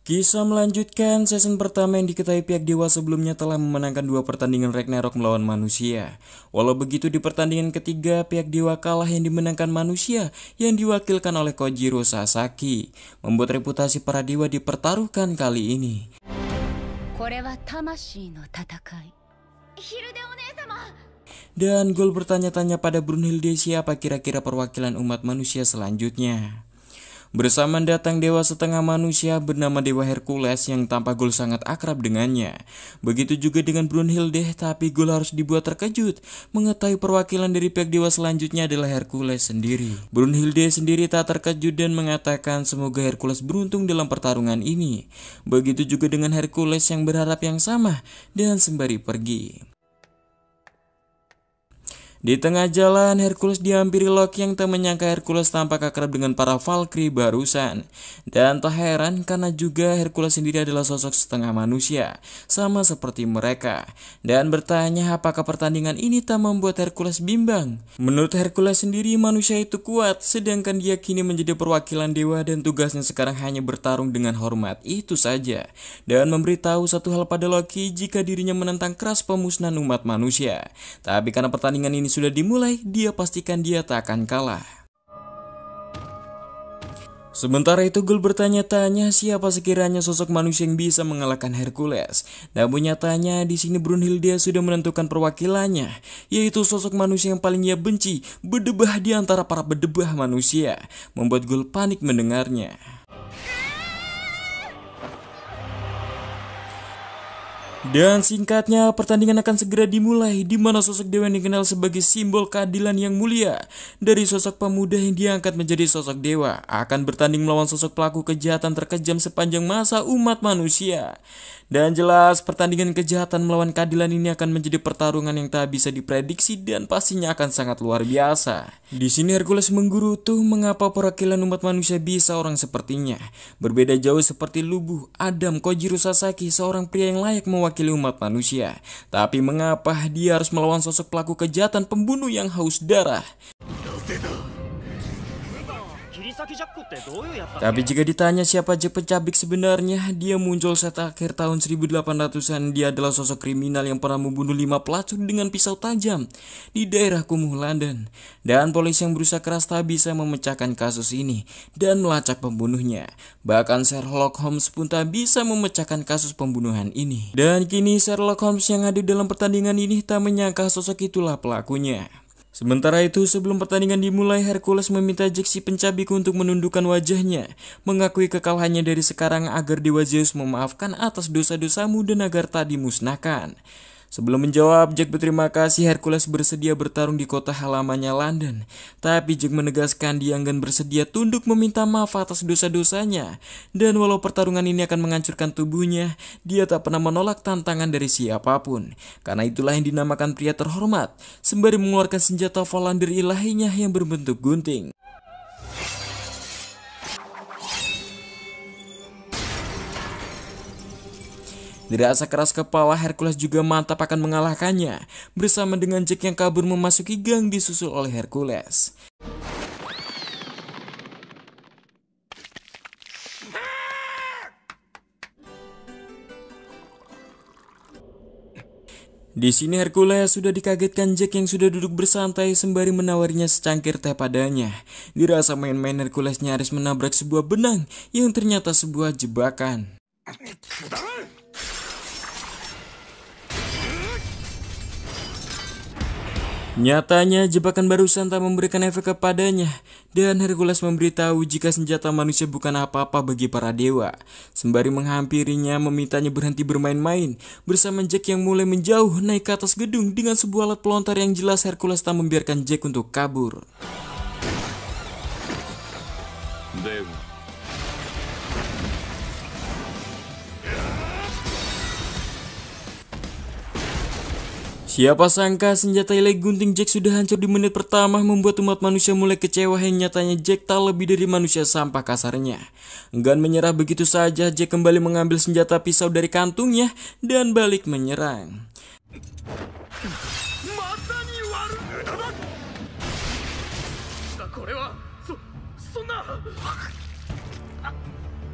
Kisah melanjutkan, season pertama yang diketahui pihak dewa sebelumnya telah memenangkan 2 pertandingan Ragnarok melawan manusia. Walau begitu di pertandingan ketiga pihak dewa kalah yang dimenangkan manusia yang diwakilkan oleh Kojiro Sasaki, membuat reputasi para dewa dipertaruhkan kali ini. Dan Gol bertanya-tanya pada Brunhilde siapa kira-kira perwakilan umat manusia selanjutnya. Bersama datang dewa setengah manusia bernama Dewa Hercules yang tampak Gol sangat akrab dengannya. Begitu juga dengan Brunhilde, tapi Gol harus dibuat terkejut mengetahui perwakilan dari pihak dewa selanjutnya adalah Hercules sendiri. Brunhilde sendiri tak terkejut dan mengatakan semoga Hercules beruntung dalam pertarungan ini. Begitu juga dengan Hercules yang berharap yang sama dan sembari pergi. Di tengah jalan, Hercules dihampiri Loki yang tak menyangka Hercules tampak akrab dengan para Valkyrie barusan. Dan tak heran karena juga Hercules sendiri adalah sosok setengah manusia, sama seperti mereka. Dan bertanya apakah pertandingan ini tak membuat Hercules bimbang. Menurut Hercules sendiri, manusia itu kuat, sedangkan dia kini menjadi perwakilan dewa dan tugasnya sekarang hanya bertarung dengan hormat, itu saja. Dan memberitahu satu hal pada Loki jika dirinya menentang keras pemusnahan umat manusia. Tapi karena pertandingan ini sudah dimulai, dia pastikan dia tak akan kalah. Sementara itu Gol bertanya-tanya siapa sekiranya sosok manusia yang bisa mengalahkan Hercules. Namun nyatanya di sini Brunhilde sudah menentukan perwakilannya, yaitu sosok manusia yang paling ia benci, berdebah di antara para berdebah manusia, membuat Gol panik mendengarnya. Dan singkatnya, pertandingan akan segera dimulai di mana sosok dewa yang dikenal sebagai simbol keadilan yang mulia dari sosok pemuda yang diangkat menjadi sosok dewa akan bertanding melawan sosok pelaku kejahatan terkejam sepanjang masa umat manusia. Dan jelas pertandingan kejahatan melawan keadilan ini akan menjadi pertarungan yang tak bisa diprediksi dan pastinya akan sangat luar biasa. Di sini Hercules menggerutu mengapa perwakilan umat manusia bisa orang sepertinya. Berbeda jauh seperti Lubu, Adam, Kojiro Sasaki, seorang pria yang layak mewakili umat manusia. Tapi mengapa dia harus melawan sosok pelaku kejahatan pembunuh yang haus darah? Tapi jika ditanya siapa Jack Pencabik sebenarnya, dia muncul saat akhir tahun 1800-an. Dia adalah sosok kriminal yang pernah membunuh 5 pelacur dengan pisau tajam di daerah kumuh London. Dan polisi yang berusaha keras tak bisa memecahkan kasus ini dan melacak pembunuhnya. Bahkan Sherlock Holmes pun tak bisa memecahkan kasus pembunuhan ini. Dan kini Sherlock Holmes yang hadir dalam pertandingan ini tak menyangka sosok itulah pelakunya. Sementara itu, sebelum pertandingan dimulai, Hercules meminta Jack si pencabik untuk menundukkan wajahnya, mengakui kekalahannya dari sekarang agar Dewa Zeus memaafkan atas dosa-dosamu dan agar tak dimusnahkan. Sebelum menjawab, Jack berterima kasih Hercules bersedia bertarung di kota halamannya London. Tapi Jack menegaskan dia enggan bersedia tunduk meminta maaf atas dosa-dosanya. Dan walau pertarungan ini akan menghancurkan tubuhnya, dia tak pernah menolak tantangan dari siapapun. Karena itulah yang dinamakan pria terhormat, sembari mengeluarkan senjata Valander ilahinya yang berbentuk gunting. Dirasa keras kepala, Hercules juga mantap akan mengalahkannya. Bersama dengan Jack yang kabur memasuki gang disusul oleh Hercules. Di sini Hercules sudah dikagetkan Jack yang sudah duduk bersantai sembari menawarinya secangkir teh padanya. Dirasa main-main, Hercules nyaris menabrak sebuah benang yang ternyata sebuah jebakan. Nyatanya jebakan barusan tak memberikan efek kepadanya, dan Hercules memberitahu jika senjata manusia bukan apa-apa bagi para dewa. Sembari menghampirinya memintanya berhenti bermain-main, bersama Jack yang mulai menjauh naik ke atas gedung dengan sebuah alat pelontar yang jelas Hercules tak membiarkan Jack untuk kabur. Siapa sangka senjata ilahi gunting Jack sudah hancur di menit pertama, membuat umat manusia mulai kecewa yang nyatanya Jack tak lebih dari manusia sampah kasarnya. Enggan menyerah begitu saja, Jack kembali mengambil senjata pisau dari kantungnya dan balik menyerang.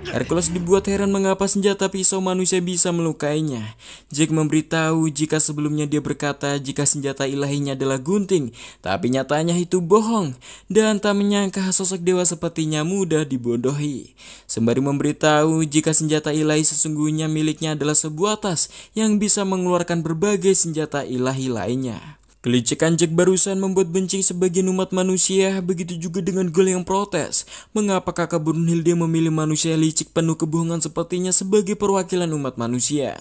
Hercules dibuat heran mengapa senjata pisau manusia bisa melukainya. Jack memberitahu jika sebelumnya dia berkata jika senjata ilahinya adalah gunting, tapi nyatanya itu bohong, dan tak menyangka sosok dewa sepertinya mudah dibodohi. Sembari memberitahu jika senjata ilahi sesungguhnya miliknya adalah sebuah tas yang bisa mengeluarkan berbagai senjata ilahi lainnya. Kelicikan Jack barusan membuat benci sebagian umat manusia, begitu juga dengan Gol yang protes. Mengapa kakak Brunhilde memilih manusia licik penuh kebohongan sepertinya sebagai perwakilan umat manusia?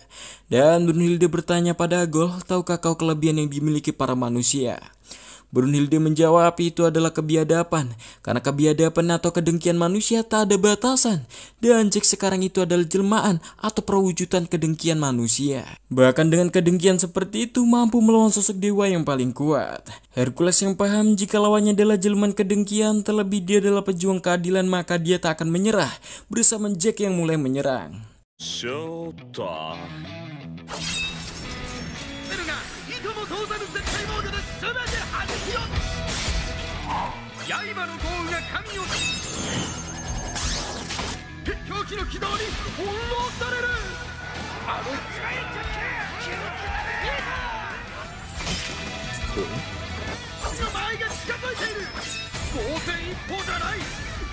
Dan Brunhilde bertanya pada Gol, tahukah kau kelebihan yang dimiliki para manusia? Brunhilde menjawab itu adalah kebiadaban, karena kebiadaban atau kedengkian manusia tak ada batasan, dan Jack sekarang itu adalah jelmaan atau perwujudan kedengkian manusia. Bahkan dengan kedengkian seperti itu mampu melawan sosok dewa yang paling kuat. Hercules yang paham jika lawannya adalah jelmaan kedengkian, terlebih dia adalah pejuang keadilan, maka dia tak akan menyerah bersama Jack yang mulai menyerang. Showtime. 刃の豪雨が神を狂気の軌道に翻弄される。あの使いたけ死の前が近づいている。当然一方じゃない。い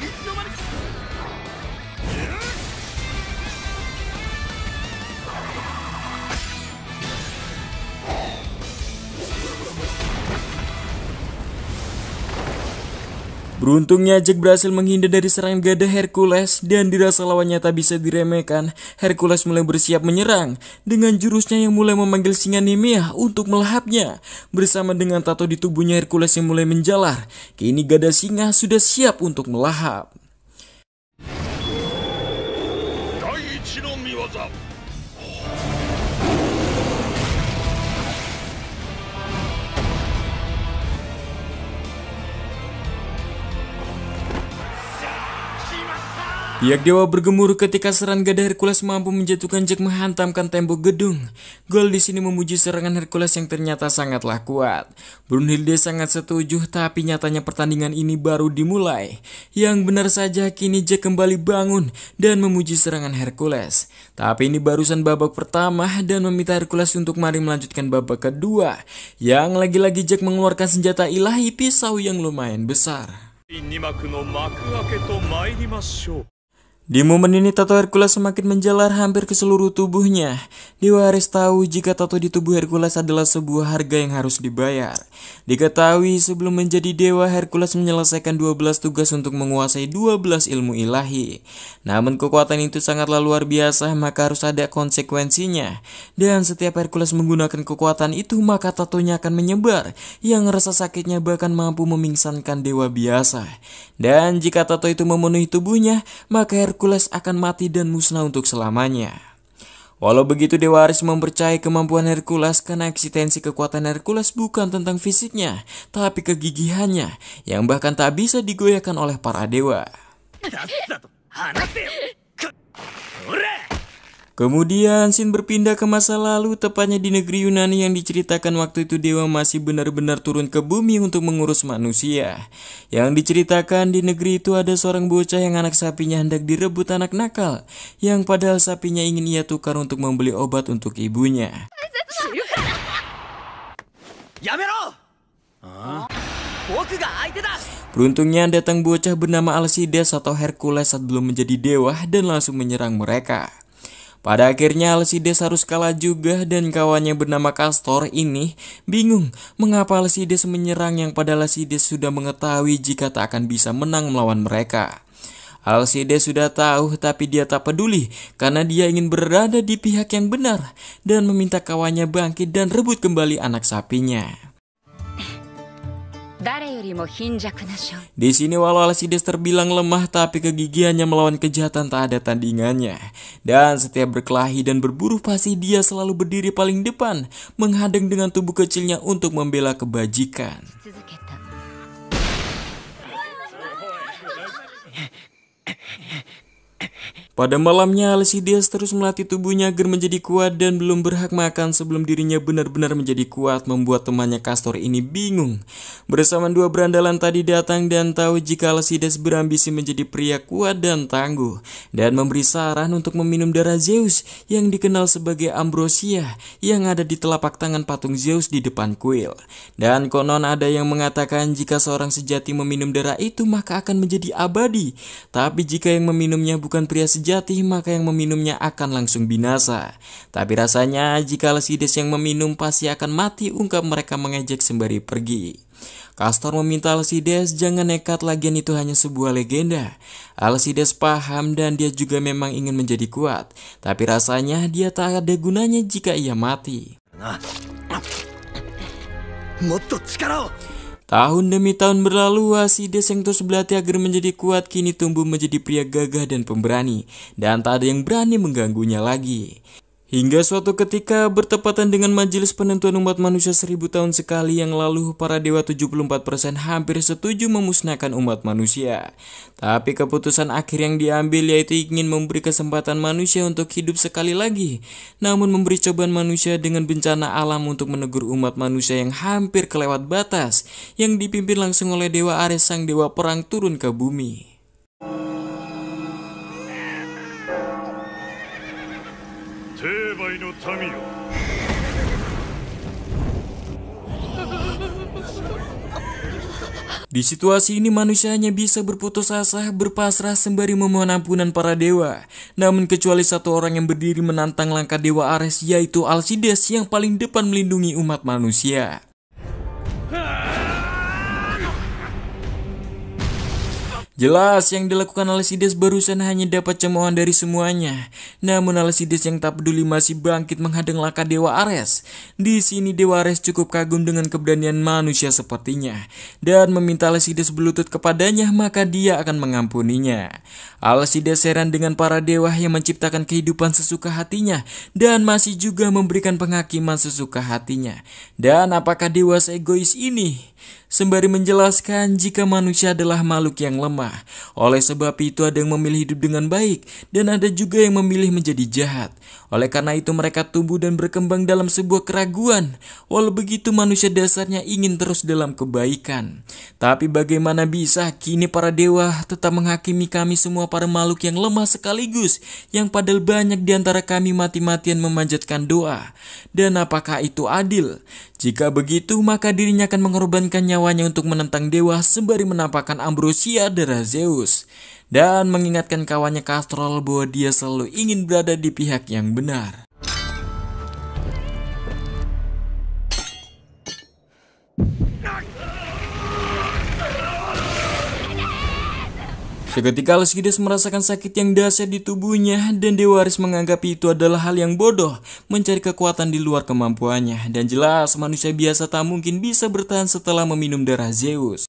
つの間にかBeruntungnya Jack berhasil menghindar dari serangan gada Hercules, dan dirasa lawannya tak bisa diremehkan. Hercules mulai bersiap menyerang dengan jurusnya yang mulai memanggil singa Nemea untuk melahapnya. Bersama dengan tato di tubuhnya Hercules yang mulai menjalar, kini gada singa sudah siap untuk melahap. Pihak dewa bergemuruh ketika serangan gada Hercules mampu menjatuhkan Jack menghantamkan tembok gedung. Gol di sini memuji serangan Hercules yang ternyata sangatlah kuat. Brunhilde sangat setuju, tapi nyatanya pertandingan ini baru dimulai. Yang benar saja kini Jack kembali bangun dan memuji serangan Hercules. Tapi ini barusan babak pertama dan meminta Hercules untuk mari melanjutkan babak kedua. Yang lagi-lagi Jack mengeluarkan senjata ilahi pisau yang lumayan besar. Di momen ini tato Hercules semakin menjalar hampir ke seluruh tubuhnya. Dewa Ares tahu jika tato di tubuh Hercules adalah sebuah harga yang harus dibayar. Diketahui sebelum menjadi dewa, Hercules menyelesaikan 12 tugas untuk menguasai 12 ilmu ilahi. Namun kekuatan itu sangatlah luar biasa, maka harus ada konsekuensinya. Dan setiap Hercules menggunakan kekuatan itu, maka tatonya akan menyebar, yang rasa sakitnya bahkan mampu memingsankan dewa biasa. Dan jika tato itu memenuhi tubuhnya, maka Hercules akan mati dan musnah untuk selamanya. Walau begitu, Dewa Ares mempercayai kemampuan Hercules karena eksistensi kekuatan Hercules bukan tentang fisiknya, tapi kegigihannya yang bahkan tak bisa digoyahkan oleh para dewa. Kemudian scene berpindah ke masa lalu, tepatnya di negeri Yunani yang diceritakan waktu itu dewa masih benar-benar turun ke bumi untuk mengurus manusia. Yang diceritakan di negeri itu ada seorang bocah yang anak sapinya hendak direbut anak nakal, yang padahal sapinya ingin ia tukar untuk membeli obat untuk ibunya. Beruntungnya datang bocah bernama Alcides atau Hercules saat belum menjadi dewa dan langsung menyerang mereka. Pada akhirnya Alcides harus kalah juga, dan kawannya bernama Castor ini bingung mengapa Alcides menyerang yang padahal Alcides sudah mengetahui jika tak akan bisa menang melawan mereka. Alcides sudah tahu, tapi dia tak peduli karena dia ingin berada di pihak yang benar dan meminta kawannya bangkit dan rebut kembali anak sapinya. Di sini walau Alcides terbilang lemah, tapi kegigihannya melawan kejahatan tak ada tandingannya. Dan setiap berkelahi dan berburu pasti dia selalu berdiri paling depan, menghadang dengan tubuh kecilnya untuk membela kebajikan. Pada malamnya, Alcides terus melatih tubuhnya agar menjadi kuat dan belum berhak makan sebelum dirinya benar-benar menjadi kuat, membuat temannya Castor ini bingung. Bersama dua berandalan tadi datang dan tahu jika Alcides berambisi menjadi pria kuat dan tangguh, dan memberi saran untuk meminum darah Zeus yang dikenal sebagai ambrosia yang ada di telapak tangan patung Zeus di depan kuil. Dan konon ada yang mengatakan jika seorang sejati meminum darah itu maka akan menjadi abadi, tapi jika yang meminumnya bukan pria sejati maka yang meminumnya akan langsung binasa. Tapi rasanya jika Alcides yang meminum pasti akan mati, ungkap mereka mengejek sembari pergi. Castor meminta Alcides jangan nekat, lagian itu hanya sebuah legenda. Alcides paham dan dia juga memang ingin menjadi kuat, tapi rasanya dia tak ada gunanya jika ia mati. Tahun demi tahun berlalu, Alcides yang terus berlatih agar menjadi kuat kini tumbuh menjadi pria gagah dan pemberani, dan tak ada yang berani mengganggunya lagi. Hingga suatu ketika bertepatan dengan majelis penentuan umat manusia 1000 tahun sekali yang lalu, para dewa 74% hampir setuju memusnahkan umat manusia. Tapi keputusan akhir yang diambil yaitu ingin memberi kesempatan manusia untuk hidup sekali lagi, namun memberi cobaan manusia dengan bencana alam untuk menegur umat manusia yang hampir kelewat batas, yang dipimpin langsung oleh Dewa Ares, sang dewa perang, turun ke bumi. Di situasi ini manusia hanya bisa berputus asa, berpasrah sembari memohon ampunan para dewa. Namun kecuali satu orang yang berdiri menantang langkah Dewa Ares, yaitu Alcides yang paling depan melindungi umat manusia. Jelas yang dilakukan Alcides barusan hanya dapat cemoohan dari semuanya. Namun Alcides yang tak peduli masih bangkit menghadang langkah Dewa Ares. Di sini Dewa Ares cukup kagum dengan keberanian manusia sepertinya dan meminta Alcides berlutut kepadanya, maka dia akan mengampuninya. Alcides heran dengan para dewa yang menciptakan kehidupan sesuka hatinya dan masih juga memberikan penghakiman sesuka hatinya. Dan apakah dewa seegois ini? Sembari menjelaskan jika manusia adalah makhluk yang lemah. Oleh sebab itu ada yang memilih hidup dengan baik dan ada juga yang memilih menjadi jahat. Oleh karena itu mereka tumbuh dan berkembang dalam sebuah keraguan. Walau begitu manusia dasarnya ingin terus dalam kebaikan. Tapi bagaimana bisa kini para dewa tetap menghakimi kami semua para makhluk yang lemah sekaligus, yang padahal banyak di antara kami mati-matian memanjatkan doa. Dan apakah itu adil? Jika begitu maka dirinya akan mengorbankan nyawanya untuk menentang dewa sembari menampakkan ambrosia darah Zeus dan mengingatkan kawannya Castor bahwa dia selalu ingin berada di pihak yang benar. Seketika Alcides merasakan sakit yang dahsyat di tubuhnya dan Dewa Ares menganggap itu adalah hal yang bodoh, mencari kekuatan di luar kemampuannya, dan jelas manusia biasa tak mungkin bisa bertahan setelah meminum darah Zeus.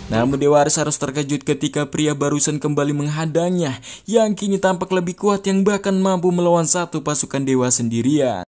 Namun Dewa Ares harus terkejut ketika pria barusan kembali menghadangnya, yang kini tampak lebih kuat, yang bahkan mampu melawan satu pasukan dewa sendirian.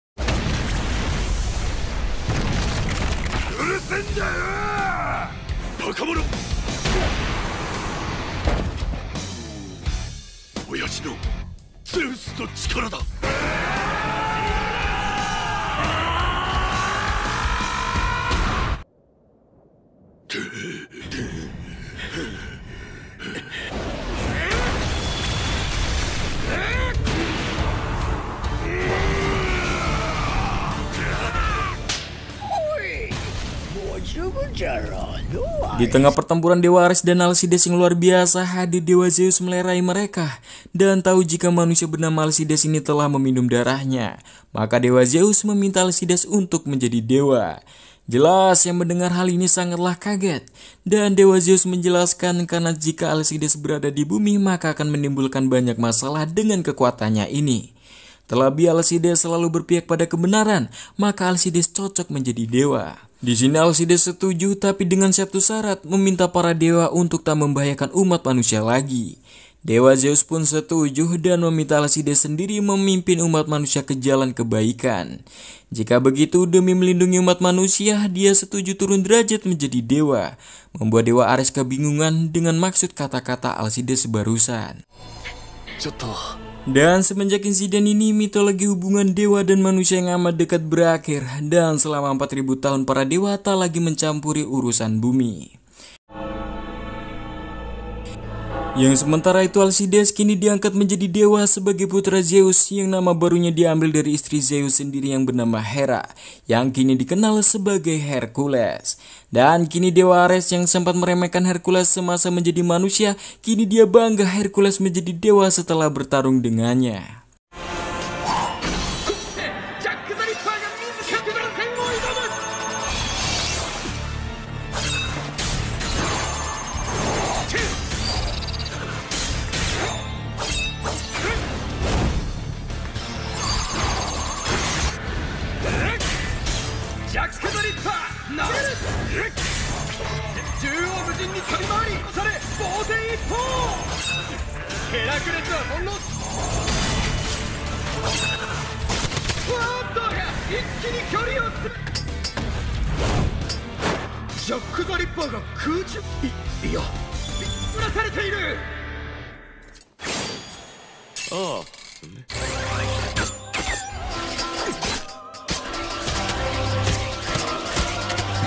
Di tengah pertempuran Dewa Ares dan Alcides yang luar biasa, hadir Dewa Zeus melerai mereka dan tahu jika manusia bernama Alcides ini telah meminum darahnya. Maka Dewa Zeus meminta Alcides untuk menjadi dewa. Jelas yang mendengar hal ini sangatlah kaget, dan Dewa Zeus menjelaskan karena jika Alcides berada di bumi maka akan menimbulkan banyak masalah dengan kekuatannya ini. Terlebih Alcides selalu berpihak pada kebenaran, maka Alcides cocok menjadi dewa. Di sini Alcides setuju tapi dengan satu syarat, meminta para dewa untuk tak membahayakan umat manusia lagi. Dewa Zeus pun setuju dan meminta Alcides sendiri memimpin umat manusia ke jalan kebaikan. Jika begitu, demi melindungi umat manusia, dia setuju turun derajat menjadi dewa, membuat Dewa Ares kebingungan dengan maksud kata-kata Alcides barusan. Dan semenjak insiden ini, mitologi hubungan dewa dan manusia yang amat dekat berakhir, dan selama 4000 tahun para dewa tak lagi mencampuri urusan bumi. Yang sementara itu Alcides kini diangkat menjadi dewa sebagai putra Zeus yang nama barunya diambil dari istri Zeus sendiri yang bernama Hera, yang kini dikenal sebagai Hercules. Dan kini Dewa Ares yang sempat meremehkan Hercules semasa menjadi manusia, kini dia bangga Hercules menjadi dewa setelah bertarung dengannya.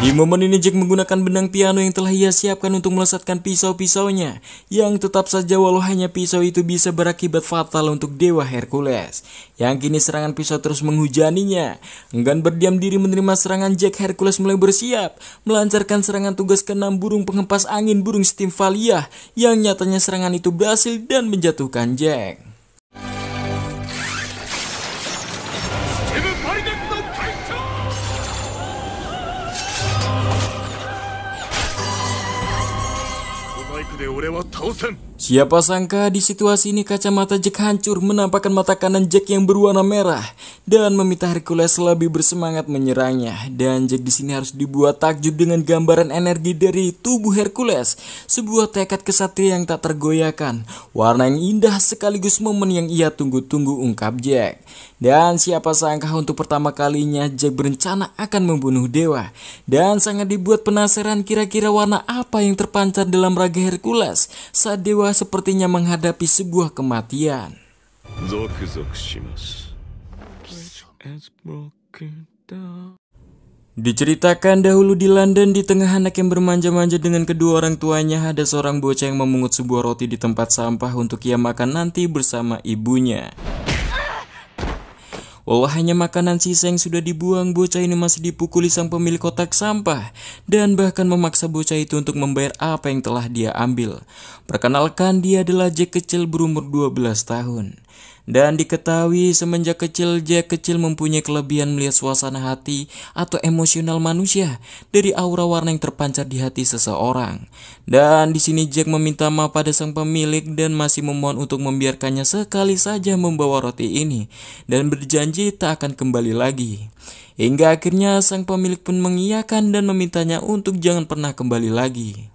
Di momen ini Jack menggunakan benang piano yang telah ia siapkan untuk melesatkan pisau-pisaunya, yang tetap saja walau hanya pisau itu bisa berakibat fatal untuk Dewa Hercules, yang kini serangan pisau terus menghujaninya. Enggan berdiam diri menerima serangan Jack, Hercules mulai bersiap melancarkan serangan tugas ke-6 burung penghempas angin burung Stymphaliah, yang nyatanya serangan itu berhasil dan menjatuhkan Jack. Siapa sangka di situasi ini kacamata Jack hancur, menampakkan mata kanan Jack yang berwarna merah dan meminta Hercules lebih bersemangat menyerangnya. Dan Jack di sini harus dibuat takjub dengan gambaran energi dari tubuh Hercules, sebuah tekad kesatria yang tak tergoyahkan, warna yang indah sekaligus momen yang ia tunggu-tunggu, ungkap Jack. Dan siapa sangka untuk pertama kalinya Jack berencana akan membunuh dewa, dan sangat dibuat penasaran kira-kira warna apa yang terpancar dalam raga Hercules saat dewa sepertinya menghadapi sebuah kematian. Diceritakan dahulu di London, di tengah anak yang bermanja-manja dengan kedua orang tuanya, ada seorang bocah yang memungut sebuah roti di tempat sampah untuk ia makan nanti bersama ibunya. Walau hanya makanan sisa yang sudah dibuang, bocah ini masih dipukuli sang pemilik kotak sampah dan bahkan memaksa bocah itu untuk membayar apa yang telah dia ambil. Perkenalkan, dia adalah Jack kecil berumur 12 tahun. Dan diketahui semenjak kecil Jack kecil mempunyai kelebihan melihat suasana hati atau emosional manusia dari aura warna yang terpancar di hati seseorang. Dan di sini Jack meminta maaf pada sang pemilik dan masih memohon untuk membiarkannya sekali saja membawa roti ini dan berjanji tak akan kembali lagi. Hingga akhirnya sang pemilik pun mengiyakan dan memintanya untuk jangan pernah kembali lagi.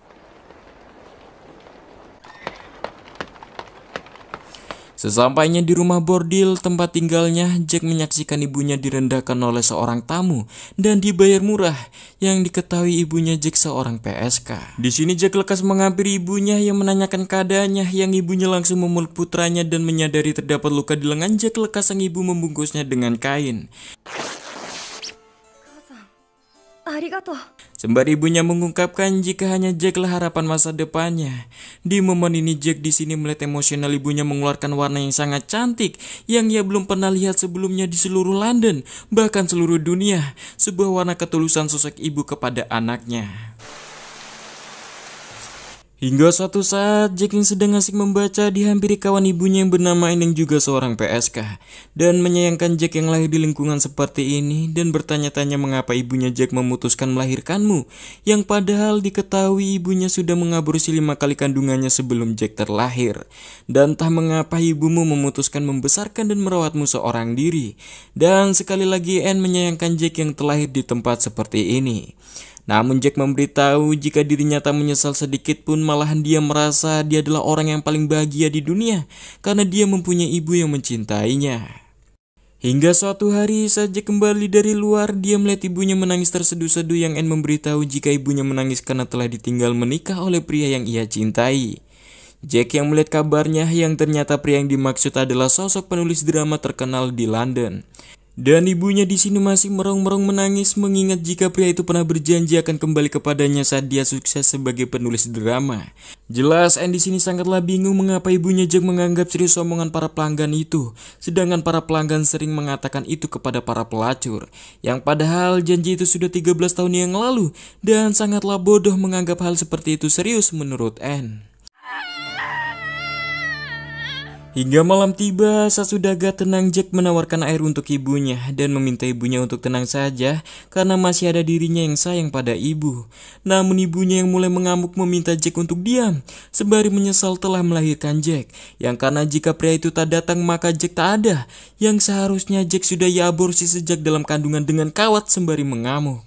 Sesampainya di rumah bordil tempat tinggalnya, Jack menyaksikan ibunya direndahkan oleh seorang tamu dan dibayar murah, yang diketahui ibunya Jack seorang PSK. Di sini Jack lekas menghampiri ibunya yang menanyakan keadaannya, yang ibunya langsung memeluk putranya dan menyadari terdapat luka di lengan Jack, lekas sang ibu membungkusnya dengan kain. Sembari ibunya mengungkapkan jika hanya Jack lah harapan masa depannya. Di momen ini Jack di sini melihat emosional ibunya mengeluarkan warna yang sangat cantik yang ia belum pernah lihat sebelumnya di seluruh London, bahkan seluruh dunia. Sebuah warna ketulusan sosok ibu kepada anaknya. Hingga suatu saat, Jack yang sedang asik membaca dihampiri kawan ibunya yang bernama En yang juga seorang PSK. Dan menyayangkan Jack yang lahir di lingkungan seperti ini dan bertanya-tanya mengapa ibunya Jack memutuskan melahirkanmu. Yang padahal diketahui ibunya sudah mengaborsi 5 kali kandungannya sebelum Jack terlahir. Dan entah mengapa ibumu memutuskan membesarkan dan merawatmu seorang diri. Dan sekali lagi En menyayangkan Jack yang terlahir di tempat seperti ini. Namun Jack memberitahu jika dirinya tak menyesal sedikit pun, malahan dia merasa dia adalah orang yang paling bahagia di dunia karena dia mempunyai ibu yang mencintainya. Hingga suatu hari saat Jack kembali dari luar, dia melihat ibunya menangis terseduh-seduh yang En memberitahu jika ibunya menangis karena telah ditinggal menikah oleh pria yang ia cintai. Jack yang melihat kabarnya yang ternyata pria yang dimaksud adalah sosok penulis drama terkenal di London. Dan ibunya di sini masih merong-merong menangis mengingat jika pria itu pernah berjanji akan kembali kepadanya saat dia sukses sebagai penulis drama. Jelas Anne di sini sangatlah bingung mengapa ibunya Jack menganggap serius omongan para pelanggan itu, sedangkan para pelanggan sering mengatakan itu kepada para pelacur. Yang padahal janji itu sudah 13 tahun yang lalu dan sangatlah bodoh menganggap hal seperti itu serius menurut Anne. Hingga malam tiba, saat sudah agak tenang, Jack menawarkan air untuk ibunya dan meminta ibunya untuk tenang saja karena masih ada dirinya yang sayang pada ibu. Namun ibunya yang mulai mengamuk meminta Jack untuk diam, sembari menyesal telah melahirkan Jack. Yang karena jika pria itu tak datang maka Jack tak ada, yang seharusnya Jack sudah ia aborsi sejak dalam kandungan dengan kawat sembari mengamuk.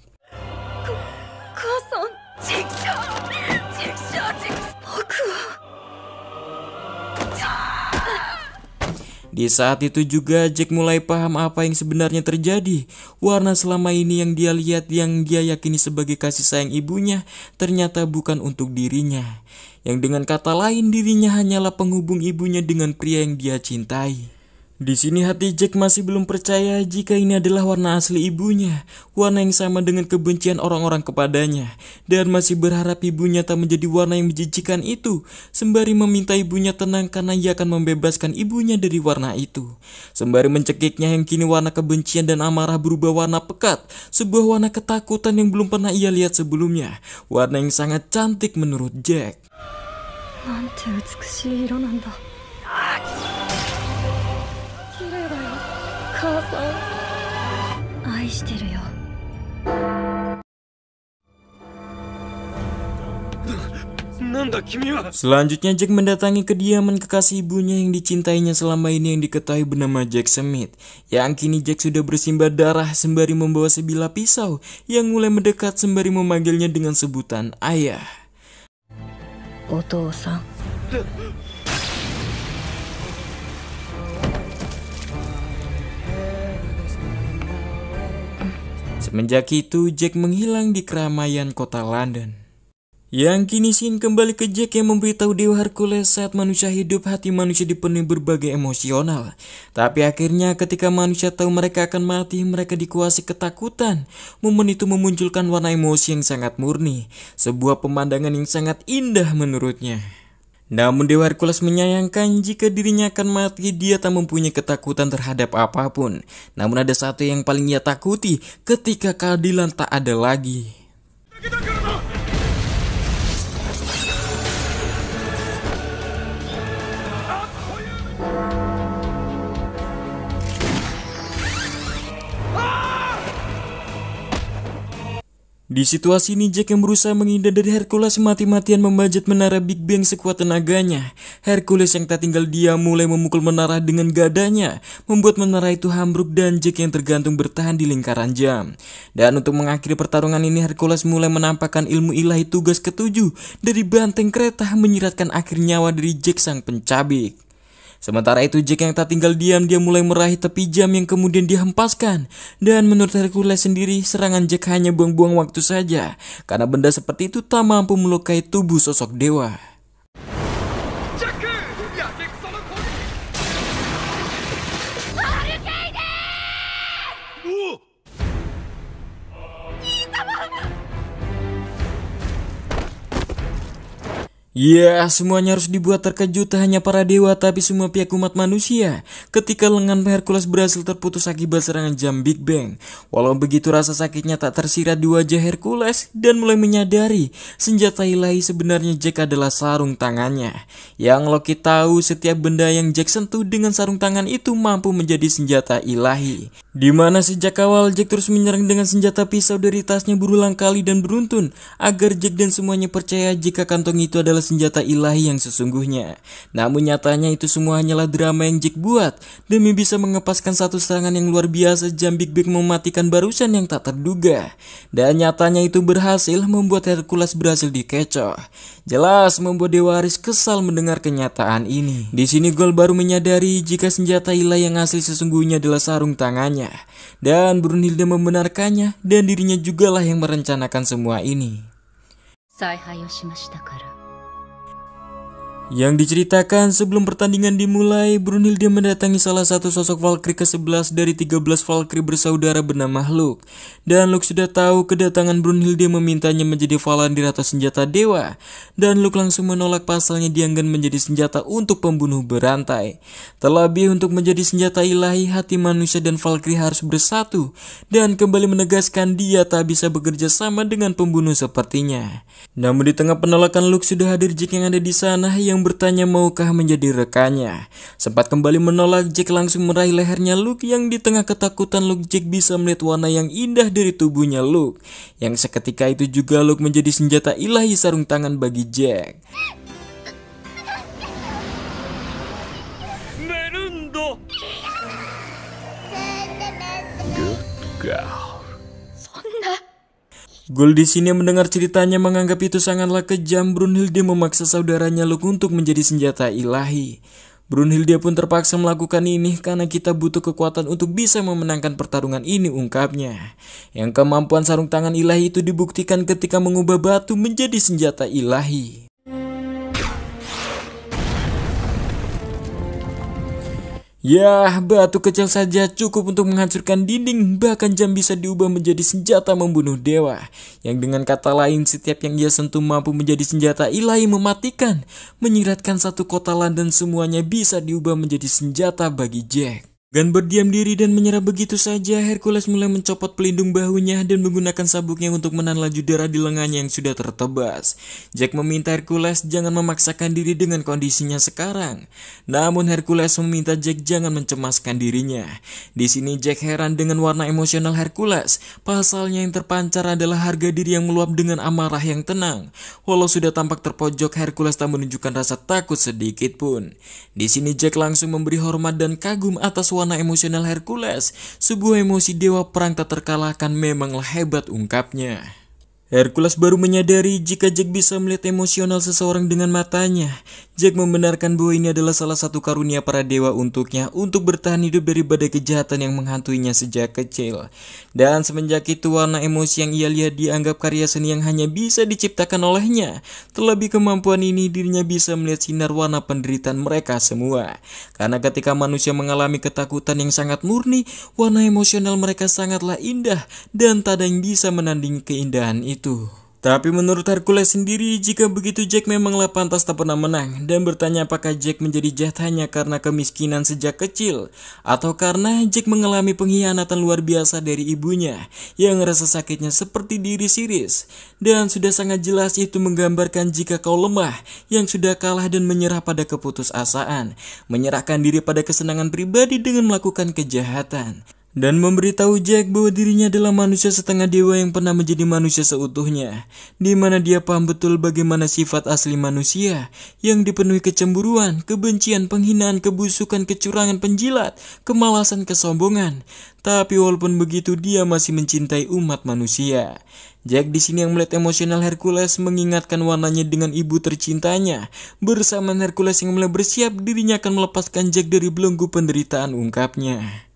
Di saat itu juga Jack mulai paham apa yang sebenarnya terjadi. Warna selama ini yang dia lihat, yang dia yakini sebagai kasih sayang ibunya, ternyata bukan untuk dirinya. Yang dengan kata lain dirinya hanyalah penghubung ibunya dengan pria yang dia cintai. Di sini hati Jack masih belum percaya jika ini adalah warna asli ibunya, warna yang sama dengan kebencian orang-orang kepadanya, dan masih berharap ibunya tak menjadi warna yang menjijikan itu, sembari meminta ibunya tenang karena ia akan membebaskan ibunya dari warna itu. Sembari mencekiknya yang kini warna kebencian dan amarah berubah warna pekat, sebuah warna ketakutan yang belum pernah ia lihat sebelumnya, warna yang sangat cantik menurut Jack. Selanjutnya Jack mendatangi kediaman kekasih ibunya yang dicintainya selama ini yang diketahui bernama Jack Smith. Yang kini Jack sudah bersimbah darah sembari membawa sebilah pisau yang mulai mendekat sembari memanggilnya dengan sebutan ayah. Oto-san. Semenjak itu, Jack menghilang di keramaian kota London. Yang kini scene kembali ke Jack yang memberitahu Dewa Hercules saat manusia hidup, hati manusia dipenuhi berbagai emosional. Tapi akhirnya ketika manusia tahu mereka akan mati, mereka dikuasai ketakutan. Momen itu memunculkan warna emosi yang sangat murni, sebuah pemandangan yang sangat indah menurutnya. Namun Dewa Hercules menyayangkan jika dirinya akan mati, dia tak mempunyai ketakutan terhadap apapun. Namun ada satu yang paling ia takuti, ketika keadilan tak ada lagi. Di situasi ini Jack yang berusaha menghindar dari Hercules mati-matian membajak menara Big Bang sekuat tenaganya. Hercules yang tak tinggal diam mulai memukul menara dengan gadanya, membuat menara itu ambruk dan Jack yang tergantung bertahan di lingkaran jam. Dan untuk mengakhiri pertarungan ini, Hercules mulai menampakkan ilmu ilahi tugas ketujuh dari banteng kereta menyiratkan akhir nyawa dari Jack sang pencabik. Sementara itu Jack yang tak tinggal diam, dia mulai meraih tepi jam yang kemudian dihempaskan. Dan menurut Hercules sendiri, serangan Jack hanya buang-buang waktu saja, karena benda seperti itu tak mampu melukai tubuh sosok dewa. Ya, semuanya harus dibuat terkejut, tak hanya para dewa tapi semua pihak umat manusia ketika lengan Hercules berhasil terputus akibat serangan jam Big Bang. Walau begitu, rasa sakitnya tak tersirat di wajah Hercules dan mulai menyadari senjata ilahi sebenarnya Jack adalah sarung tangannya. Yang Loki tahu, setiap benda yang Jack sentuh dengan sarung tangan itu mampu menjadi senjata ilahi. Dimana sejak awal Jack terus menyerang dengan senjata pisau dari tasnya berulang kali dan beruntun agar Jack dan semuanya percaya jika kantong itu adalah senjata ilahi yang sesungguhnya. Namun nyatanya itu semua hanyalah drama yang Jack buat demi bisa mengepaskan satu serangan yang luar biasa jam Big Bang mematikan barusan yang tak terduga. Dan nyatanya itu berhasil membuat Hercules berhasil dikecoh. Jelas membuat Dewa Ares kesal mendengar kenyataan ini. Di sini Gold baru menyadari jika senjata ilahi yang asli sesungguhnya adalah sarung tangannya. Dan Brunhilde membenarkannya dan dirinya jugalah yang merencanakan semua ini. Yang diceritakan sebelum pertandingan dimulai, Brunhilde mendatangi salah satu sosok Valkyrie ke-11 dari 13 Valkyrie bersaudara bernama Luke. Dan Luke sudah tahu kedatangan Brunhilde memintanya menjadi Valandir atau senjata dewa. Dan Luke langsung menolak, pasalnya dia enggan menjadi senjata untuk pembunuh berantai. Terlebih untuk menjadi senjata ilahi, hati manusia dan Valkyrie harus bersatu. Dan kembali menegaskan dia tak bisa bekerja sama dengan pembunuh sepertinya. Namun di tengah penolakan Luke sudah hadir Jack yang ada di sana yang bertanya maukah menjadi rekannya. Sempat kembali menolak, Jack langsung meraih lehernya Luke yang di tengah ketakutan Luke, Jack bisa melihat warna yang indah dari tubuhnya Luke. Yang seketika itu juga Luke menjadi senjata ilahi sarung tangan bagi Jack. Good girl. Gold di sini mendengar ceritanya menganggap itu sangatlah kejam. Brunhilde memaksa saudaranya Luke untuk menjadi senjata ilahi. Brunhilde pun terpaksa melakukan ini karena kita butuh kekuatan untuk bisa memenangkan pertarungan ini, ungkapnya. Yang kemampuan sarung tangan ilahi itu dibuktikan ketika mengubah batu menjadi senjata ilahi. Ya, batu kecil saja cukup untuk menghancurkan dinding, bahkan jam bisa diubah menjadi senjata membunuh dewa. Yang dengan kata lain, setiap yang ia sentuh mampu menjadi senjata ilahi mematikan, menyiratkan satu kota London, semuanya bisa diubah menjadi senjata bagi Jack. Gan berdiam diri dan menyerah begitu saja, Hercules mulai mencopot pelindung bahunya dan menggunakan sabuknya untuk menahan laju darah di lengannya yang sudah tertebas. Jack meminta Hercules jangan memaksakan diri dengan kondisinya sekarang. Namun Hercules meminta Jack jangan mencemaskan dirinya. Di sini Jack heran dengan warna emosional Hercules. Pasalnya yang terpancar adalah harga diri yang meluap dengan amarah yang tenang. Walau sudah tampak terpojok, Hercules tak menunjukkan rasa takut sedikit pun. Di sini Jack langsung memberi hormat dan kagum atas warna emosional Hercules. Sebuah emosi dewa perang tak terkalahkan, memanglah hebat, ungkapnya. Hercules baru menyadari jika Jack bisa melihat emosional seseorang dengan matanya. Jack membenarkan bahwa ini adalah salah satu karunia para dewa untuknya untuk bertahan hidup dari badai kejahatan yang menghantuinya sejak kecil. Dan semenjak itu warna emosi yang ia lihat dianggap karya seni yang hanya bisa diciptakan olehnya. Terlebih kemampuan ini dirinya bisa melihat sinar warna penderitaan mereka semua. Karena ketika manusia mengalami ketakutan yang sangat murni, warna emosional mereka sangatlah indah dan tak ada yang bisa menandingi keindahan itu. Tapi menurut Hercules sendiri, jika begitu Jack memanglah pantas tak pernah menang, dan bertanya apakah Jack menjadi jahat hanya karena kemiskinan sejak kecil, atau karena Jack mengalami pengkhianatan luar biasa dari ibunya yang rasa sakitnya seperti diiris iris. Dan sudah sangat jelas itu menggambarkan jika kau lemah, yang sudah kalah dan menyerah pada keputusasaan, menyerahkan diri pada kesenangan pribadi dengan melakukan kejahatan. Dan memberitahu Jack bahwa dirinya adalah manusia setengah dewa yang pernah menjadi manusia seutuhnya, di mana dia paham betul bagaimana sifat asli manusia yang dipenuhi kecemburuan, kebencian, penghinaan, kebusukan, kecurangan, penjilat, kemalasan, kesombongan. Tapi walaupun begitu dia masih mencintai umat manusia. Jack di sini yang melihat emosional Hercules mengingatkan warnanya dengan ibu tercintanya. Bersamaan Hercules yang mulai bersiap dirinya akan melepaskan Jack dari belenggu penderitaan, ungkapnya.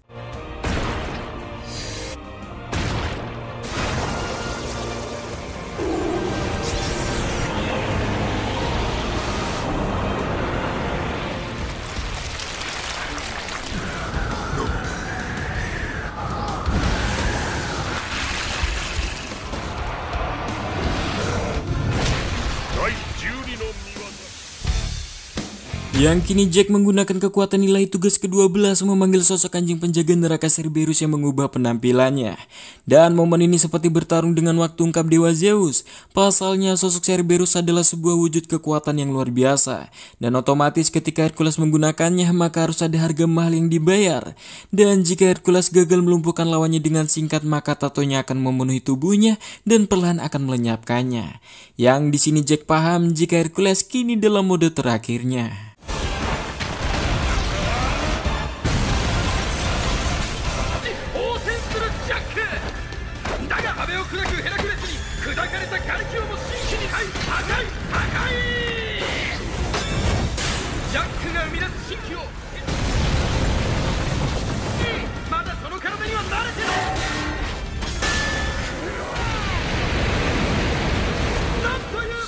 Yang kini Jack menggunakan kekuatan nilai tugas ke-12 memanggil sosok anjing penjaga neraka Cerberus yang mengubah penampilannya. Dan momen ini seperti bertarung dengan waktu ungkap Dewa Zeus. Pasalnya sosok Cerberus adalah sebuah wujud kekuatan yang luar biasa. Dan otomatis ketika Hercules menggunakannya maka harus ada harga mahal yang dibayar. Dan jika Hercules gagal melumpuhkan lawannya dengan singkat maka tatonya akan memenuhi tubuhnya dan perlahan akan melenyapkannya. Yang di sini Jack paham jika Hercules kini dalam mode terakhirnya.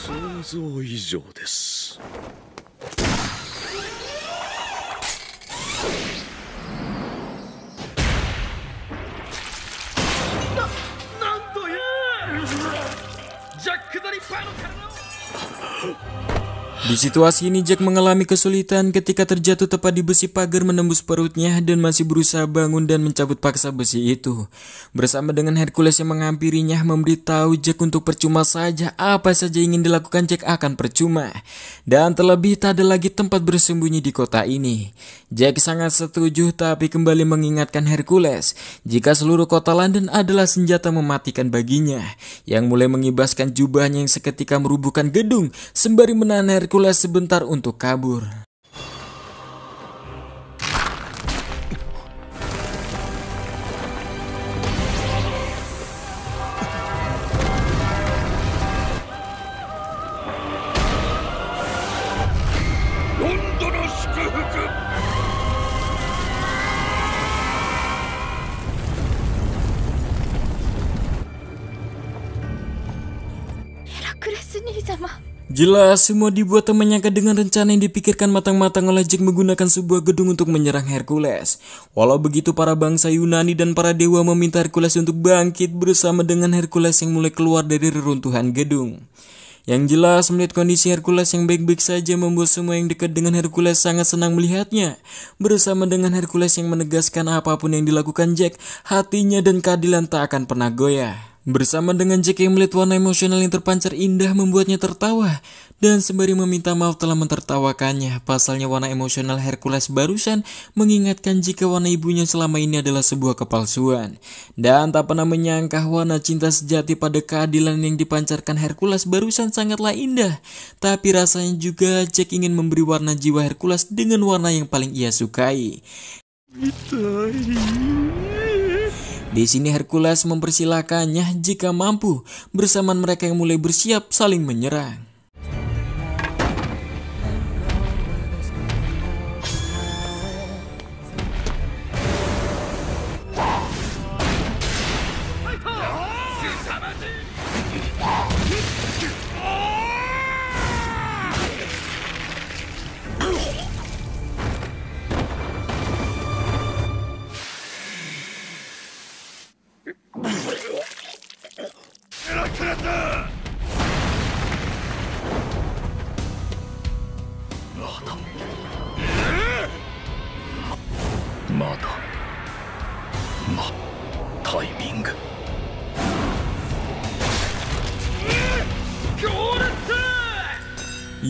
想像以上です。なんというジャック・ザ・リッパーの体を Di situasi ini Jack mengalami kesulitan ketika terjatuh tepat di besi pagar menembus perutnya dan masih berusaha bangun dan mencabut paksa besi itu. Bersama dengan Hercules yang menghampirinya memberitahu Jack untuk percuma saja, apa saja ingin dilakukan Jack akan percuma. Dan terlebih tak ada lagi tempat bersembunyi di kota ini. Jack sangat setuju tapi kembali mengingatkan Hercules jika seluruh kota London adalah senjata mematikan baginya, yang mulai mengibaskan jubahnya yang seketika merubuhkan gedung sembari menahan Hercules sebentar untuk kabur. Herakles 兄様 Jelas semua dibuat tak menyangka dengan rencana yang dipikirkan matang-matang oleh Jack menggunakan sebuah gedung untuk menyerang Hercules. Walau begitu para bangsa Yunani dan para dewa meminta Hercules untuk bangkit bersama dengan Hercules yang mulai keluar dari reruntuhan gedung. Yang jelas melihat kondisi Hercules yang baik-baik saja membuat semua yang dekat dengan Hercules sangat senang melihatnya. Bersama dengan Hercules yang menegaskan apapun yang dilakukan Jack, hatinya dan keadilan tak akan pernah goyah. Bersama dengan Jack yang melihat warna emosional yang terpancar indah membuatnya tertawa. Dan sembari meminta maaf telah mentertawakannya. Pasalnya warna emosional Hercules barusan mengingatkan jika warna ibunya selama ini adalah sebuah kepalsuan. Dan tak pernah menyangka warna cinta sejati pada keadilan yang dipancarkan Hercules barusan sangatlah indah. Tapi rasanya juga Jack ingin memberi warna jiwa Hercules dengan warna yang paling ia sukai. Di sini Hercules mempersilahkannya jika mampu, bersama mereka yang mulai bersiap saling menyerang.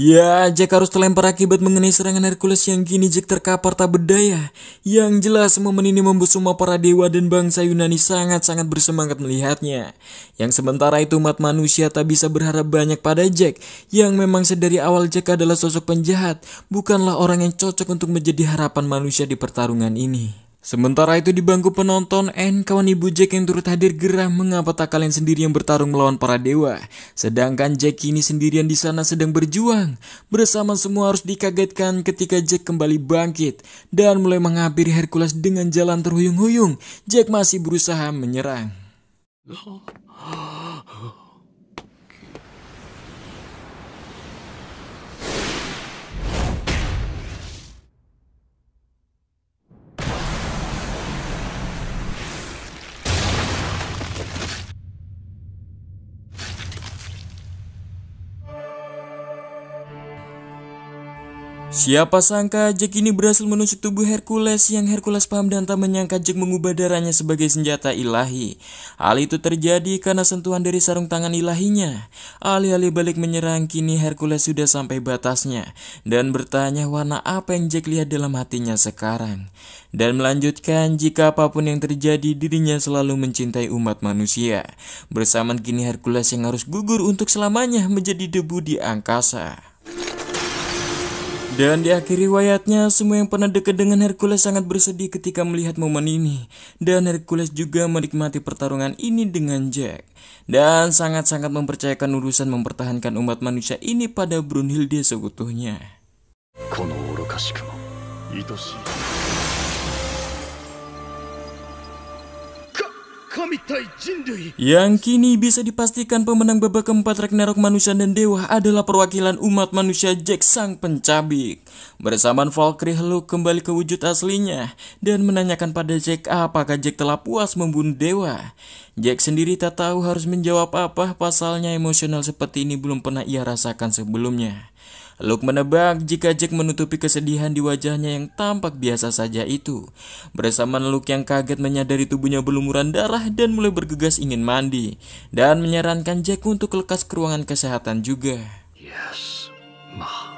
Ya, Jack harus terlempar akibat mengenai serangan Hercules yang kini Jack terkapar tak berdaya. Yang jelas momen ini membuat semua para dewa dan bangsa Yunani sangat-sangat bersemangat melihatnya. Yang sementara itu umat manusia tak bisa berharap banyak pada Jack, yang memang sedari awal Jack adalah sosok penjahat, bukanlah orang yang cocok untuk menjadi harapan manusia di pertarungan ini. Sementara itu di bangku penonton, Anne, kawan ibu Jack yang turut hadir geram mengapa tak kalian sendiri yang bertarung melawan para dewa. Sedangkan Jack kini sendirian di sana sedang berjuang. Bersama semua harus dikagetkan ketika Jack kembali bangkit dan mulai menghampiri Hercules dengan jalan terhuyung-huyung. Jack masih berusaha menyerang. Siapa sangka Jack ini berhasil menusuk tubuh Hercules yang Hercules paham dan tak menyangka Jack mengubah darahnya sebagai senjata ilahi. Hal itu terjadi karena sentuhan dari sarung tangan ilahinya. Alih-alih balik menyerang, kini Hercules sudah sampai batasnya dan bertanya warna apa yang Jack lihat dalam hatinya sekarang. Dan melanjutkan, jika apapun yang terjadi, dirinya selalu mencintai umat manusia. Bersamaan kini Hercules yang harus gugur untuk selamanya menjadi debu di angkasa. Dan di akhir riwayatnya, semua yang pernah dekat dengan Hercules sangat bersedih ketika melihat momen ini. Dan Hercules juga menikmati pertarungan ini dengan Jack. Dan sangat-sangat mempercayakan urusan mempertahankan umat manusia ini pada Brunhilde seutuhnya. Yang kini bisa dipastikan pemenang babak keempat Ragnarok manusia dan dewa adalah perwakilan umat manusia, Jack sang pencabik. Bersamaan Valkyrie Hulk kembali ke wujud aslinya dan menanyakan pada Jack apakah Jack telah puas membunuh dewa. Jack sendiri tak tahu harus menjawab apa, pasalnya emosional seperti ini belum pernah ia rasakan sebelumnya. Luke menebak jika Jack menutupi kesedihan di wajahnya yang tampak biasa saja itu. Bersamaan Luke yang kaget menyadari tubuhnya berlumuran darah dan mulai bergegas ingin mandi. Dan menyarankan Jack untuk lekas ke ruangan kesehatan juga. Yes, Ma.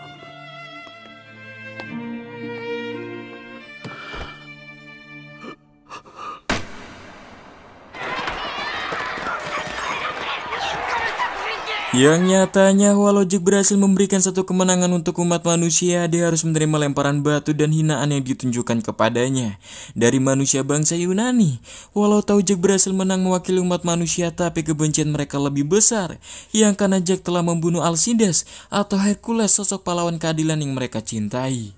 Yang nyatanya, walau Jack berhasil memberikan satu kemenangan untuk umat manusia, dia harus menerima lemparan batu dan hinaan yang ditunjukkan kepadanya dari manusia bangsa Yunani. Walau tahu Jack berhasil menang mewakili umat manusia, tapi kebencian mereka lebih besar, yang karena Jack telah membunuh Alcides atau Hercules, sosok pahlawan keadilan yang mereka cintai.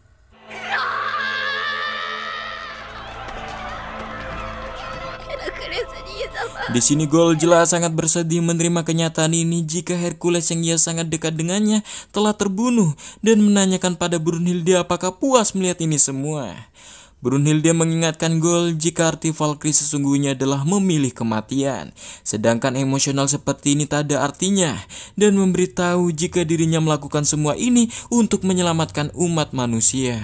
Di sini Gold jelas sangat bersedih menerima kenyataan ini jika Hercules yang ia sangat dekat dengannya telah terbunuh dan menanyakan pada Brunhilde apakah puas melihat ini semua. Brunhilde mengingatkan Gold jika arti Valkyrie sesungguhnya adalah memilih kematian, sedangkan emosional seperti ini tak ada artinya, dan memberitahu jika dirinya melakukan semua ini untuk menyelamatkan umat manusia.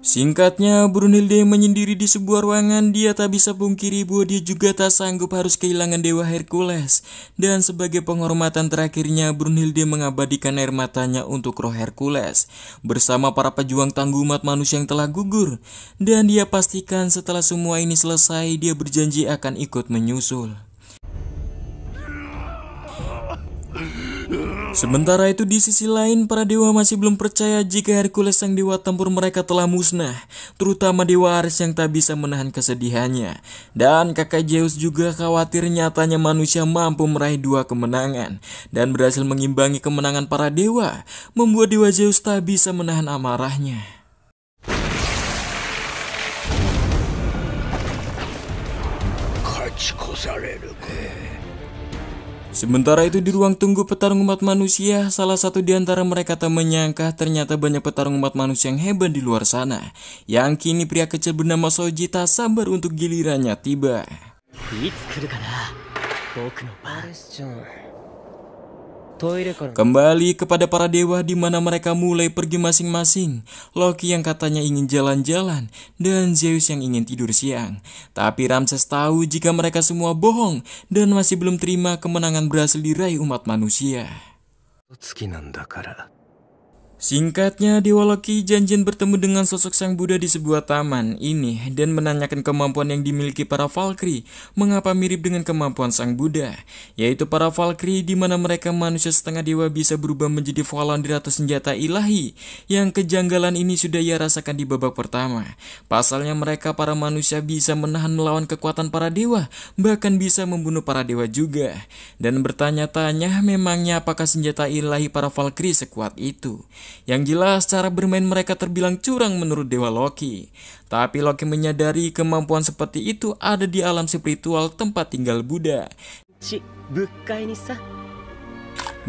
Singkatnya, Brunhilde menyendiri di sebuah ruangan. Dia tak bisa pungkiri bahwa dia juga tak sanggup harus kehilangan dewa Hercules. Dan sebagai penghormatan terakhirnya, Brunhilde mengabadikan air matanya untuk roh Hercules bersama para pejuang tangguh umat manusia yang telah gugur. Dan dia pastikan setelah semua ini selesai, dia berjanji akan ikut menyusul. Sementara itu di sisi lain, para dewa masih belum percaya jika Hercules sang dewa tempur mereka telah musnah, terutama dewa Ares yang tak bisa menahan kesedihannya. Dan kakak Zeus juga khawatir nyatanya manusia mampu meraih dua kemenangan dan berhasil mengimbangi kemenangan para dewa, membuat dewa Zeus tak bisa menahan amarahnya. Sementara itu di ruang tunggu petarung umat manusia, salah satu di antara mereka tak menyangka ternyata banyak petarung umat manusia yang hebat di luar sana. Yang kini pria kecil bernama Soji tak sabar untuk gilirannya tiba. Kembali kepada para dewa di mana mereka mulai pergi masing-masing. Loki yang katanya ingin jalan-jalan dan Zeus yang ingin tidur siang. Tapi Ramses tahu jika mereka semua bohong dan masih belum terima kemenangan berhasil diraih umat manusia. Singkatnya, Dewa Loki janjian bertemu dengan sosok sang Buddha di sebuah taman ini dan menanyakan kemampuan yang dimiliki para Valkyrie, mengapa mirip dengan kemampuan sang Buddha, yaitu para Valkyrie di mana mereka manusia setengah dewa bisa berubah menjadi Valon di ratu senjata ilahi. Yang kejanggalan ini sudah ia rasakan di babak pertama. Pasalnya mereka para manusia bisa menahan melawan kekuatan para dewa, bahkan bisa membunuh para dewa juga. Dan bertanya-tanya memangnya apakah senjata ilahi para Valkyrie sekuat itu? Yang jelas cara bermain mereka terbilang curang menurut Dewa Loki. Tapi Loki menyadari kemampuan seperti itu ada di alam spiritual tempat tinggal Buddha.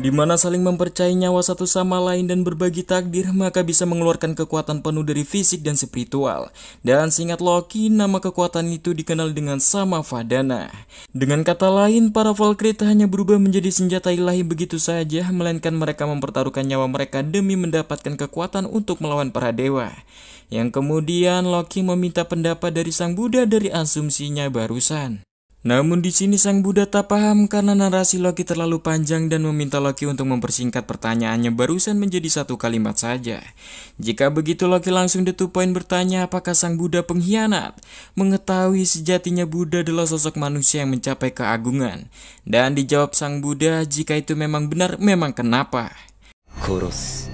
di mana saling mempercayai nyawa satu sama lain dan berbagi takdir, maka bisa mengeluarkan kekuatan penuh dari fisik dan spiritual. Dan seingat Loki, nama kekuatan itu dikenal dengan Samavadana. Dengan kata lain, para Valkyrie tak hanya berubah menjadi senjata ilahi begitu saja, melainkan mereka mempertaruhkan nyawa mereka demi mendapatkan kekuatan untuk melawan para dewa. Yang kemudian Loki meminta pendapat dari Sang Buddha dari asumsinya barusan. Namun di sini Sang Buddha tak paham karena narasi Loki terlalu panjang dan meminta Loki untuk mempersingkat pertanyaannya barusan menjadi satu kalimat saja. Jika begitu Loki langsung to the point bertanya apakah Sang Buddha pengkhianat, mengetahui sejatinya Buddha adalah sosok manusia yang mencapai keagungan. Dan dijawab Sang Buddha, jika itu memang benar, memang kenapa? Koros.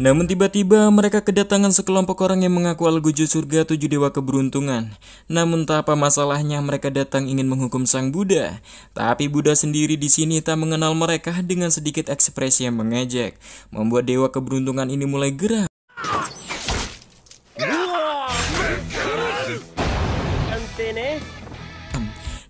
Namun tiba-tiba mereka kedatangan sekelompok orang yang mengaku Alguju surga 7 dewa keberuntungan. Namun tak apa masalahnya, mereka datang ingin menghukum Sang Buddha. Tapi Buddha sendiri di sini tak mengenal mereka, dengan sedikit ekspresi yang mengejek, membuat dewa keberuntungan ini mulai geram.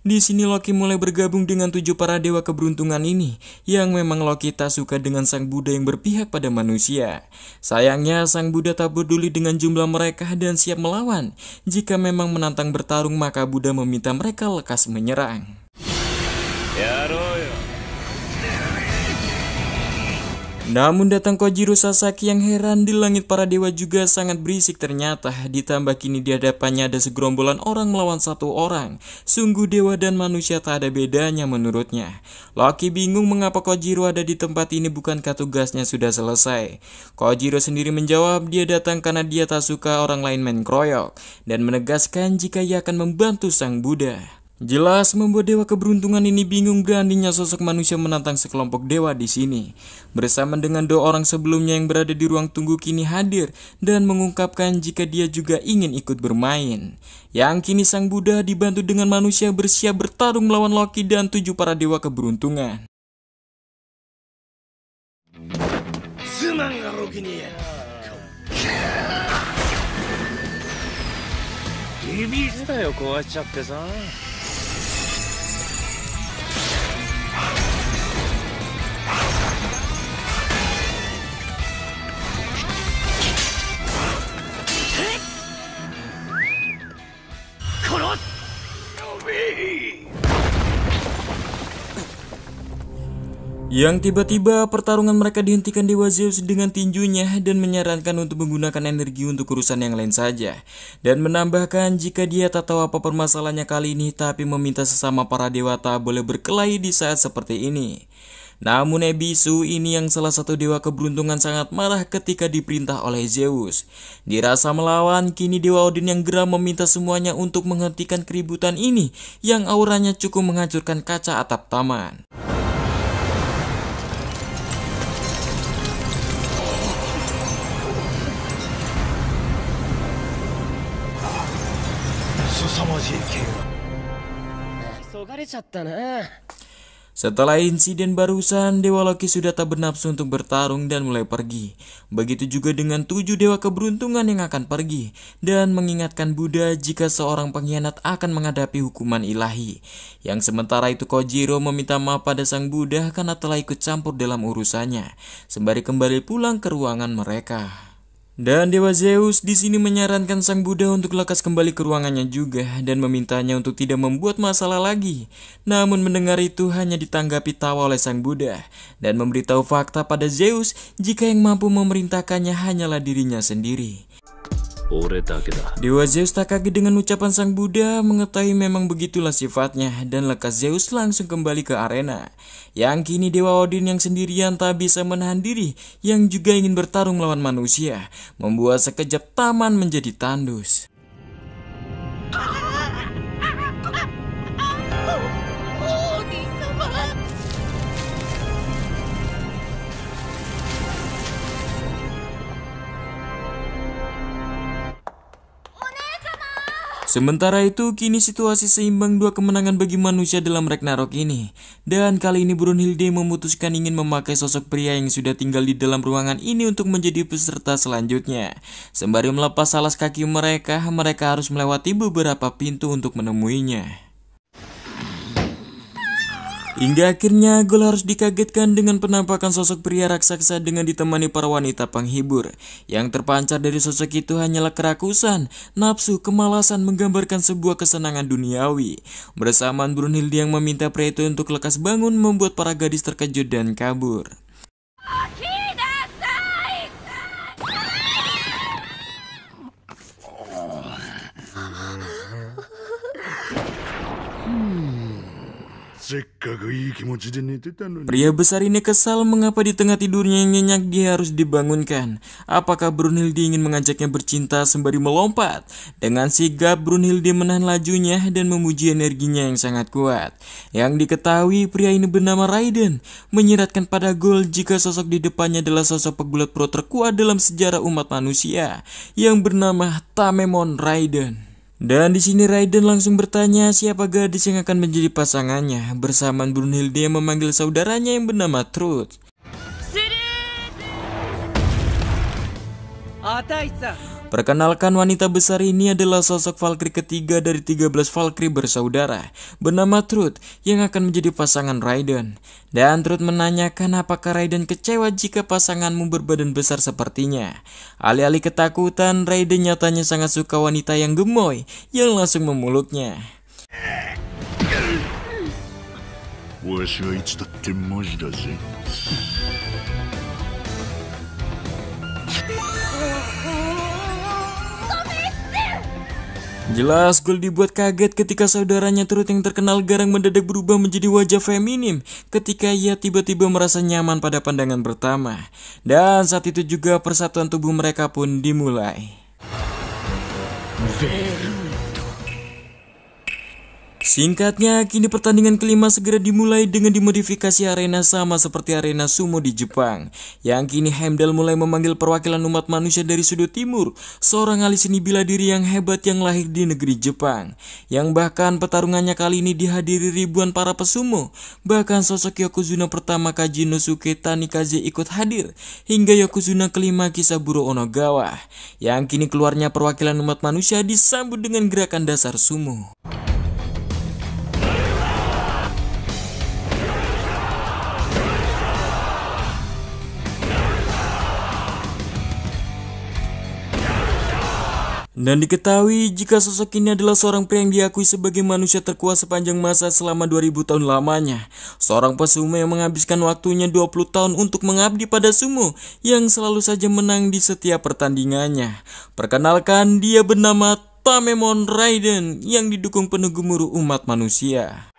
Di sini Loki mulai bergabung dengan 7 para dewa keberuntungan ini, yang memang Loki tak suka dengan Sang Buddha yang berpihak pada manusia. Sayangnya Sang Buddha tak peduli dengan jumlah mereka dan siap melawan. Jika memang menantang bertarung, maka Buddha meminta mereka lekas menyerang. Namun datang Kojiro Sasaki yang heran, di langit para dewa juga sangat berisik ternyata. Ditambah kini di hadapannya ada segerombolan orang melawan satu orang. Sungguh dewa dan manusia tak ada bedanya menurutnya. Loki bingung mengapa Kojiro ada di tempat ini, bukankah tugasnya sudah selesai. Kojiro sendiri menjawab dia datang karena dia tak suka orang lain main kroyok, dan menegaskan jika ia akan membantu Sang Buddha. Jelas membuat dewa keberuntungan ini bingung, beraninya sosok manusia menantang sekelompok dewa di sini. Bersama dengan 2 orang sebelumnya yang berada di ruang tunggu kini hadir dan mengungkapkan jika dia juga ingin ikut bermain. Yang kini Sang Buddha dibantu dengan manusia bersiap bertarung melawan Loki dan 7 para dewa keberuntungan. Yang tiba-tiba pertarungan mereka dihentikan Dewa Zeus dengan tinjunya dan menyarankan untuk menggunakan energi untuk urusan yang lain saja. Dan menambahkan jika dia tak tahu apa permasalahannya kali ini, tapi meminta sesama para dewa tak boleh berkelahi di saat seperti ini. Namun Ebisu ini yang salah satu dewa keberuntungan sangat marah ketika diperintah oleh Zeus. Dirasa melawan, kini Dewa Odin yang geram meminta semuanya untuk menghentikan keributan ini yang auranya cukup menghancurkan kaca atap taman. Setelah insiden barusan, Dewa Loki sudah tak bernafsu untuk bertarung dan mulai pergi. Begitu juga dengan 7 dewa keberuntungan yang akan pergi dan mengingatkan Buddha jika seorang pengkhianat akan menghadapi hukuman ilahi. Yang sementara itu Kojiro meminta maaf pada Sang Buddha karena telah ikut campur dalam urusannya, sembari kembali pulang ke ruangan mereka. Dan Dewa Zeus di sini menyarankan Sang Buddha untuk lekas kembali ke ruangannya juga dan memintanya untuk tidak membuat masalah lagi. Namun mendengar itu hanya ditanggapi tawa oleh Sang Buddha dan memberitahu fakta pada Zeus jika yang mampu memerintahkannya hanyalah dirinya sendiri. Dewa Zeus tak kaget dengan ucapan Sang Buddha, mengetahui memang begitulah sifatnya, dan lekas Zeus langsung kembali ke arena. Yang kini Dewa Odin yang sendirian tak bisa menahan diri, yang juga ingin bertarung melawan manusia, membuat sekejap taman menjadi tandus. Sementara itu, kini situasi seimbang, 2 kemenangan bagi manusia dalam Ragnarok ini. Dan kali ini Brunhilde memutuskan ingin memakai sosok pria yang sudah tinggal di dalam ruangan ini untuk menjadi peserta selanjutnya. Sembari melepas alas kaki mereka harus melewati beberapa pintu untuk menemuinya. Hingga akhirnya Gol harus dikagetkan dengan penampakan sosok pria raksasa dengan ditemani para wanita penghibur. Yang terpancar dari sosok itu hanyalah kerakusan, nafsu, kemalasan menggambarkan sebuah kesenangan duniawi. Bersamaan Brunhilde yang meminta pria itu untuk lekas bangun membuat para gadis terkejut dan kabur. Pria besar ini kesal mengapa di tengah tidurnya yang nyenyak dia harus dibangunkan. Apakah Brunhilde ingin mengajaknya bercinta sembari melompat? Dengan sigap Brunhilde menahan lajunya dan memuji energinya yang sangat kuat. Yang diketahui pria ini bernama Raiden, menyiratkan pada Gol jika sosok di depannya adalah sosok pegulat pro terkuat dalam sejarah umat manusia yang bernama Tamemon Raiden. Dan di sini Raiden langsung bertanya siapa gadis yang akan menjadi pasangannya. Bersamaan Brunhilde yang memanggil saudaranya yang bernama Truth. Perkenalkan, wanita besar ini adalah sosok Valkyrie ketiga dari 13 Valkyrie bersaudara bernama Truth yang akan menjadi pasangan Raiden. Dan Truth menanyakan apakah Raiden kecewa jika pasanganmu berbadan besar sepertinya. Alih-alih ketakutan, Raiden nyatanya sangat suka wanita yang gemoy yang langsung memeluknya. Jelas Gol dibuat kaget ketika saudaranya Truth yang terkenal garang mendadak berubah menjadi wajah feminim ketika ia tiba-tiba merasa nyaman pada pandangan pertama. Dan saat itu juga persatuan tubuh mereka pun dimulai. Singkatnya, kini pertandingan kelima segera dimulai dengan dimodifikasi arena sama seperti arena sumo di Jepang. Yang kini Heimdall mulai memanggil perwakilan umat manusia dari sudut timur, seorang ahli seni bela diri yang hebat yang lahir di negeri Jepang. Yang bahkan pertarungannya kali ini dihadiri ribuan para pesumo. Bahkan sosok Yokozuna pertama Kajinosuke Tanikaze ikut hadir, hingga Yokozuna kelima Kisaburo Onogawa. Yang kini keluarnya perwakilan umat manusia disambut dengan gerakan dasar sumo. Dan diketahui jika sosok ini adalah seorang pria yang diakui sebagai manusia terkuat sepanjang masa selama 2000 tahun lamanya. Seorang pesumo yang menghabiskan waktunya 20 tahun untuk mengabdi pada sumo yang selalu saja menang di setiap pertandingannya. Perkenalkan, dia bernama Tamemon Raiden yang didukung penuh gemuruh umat manusia.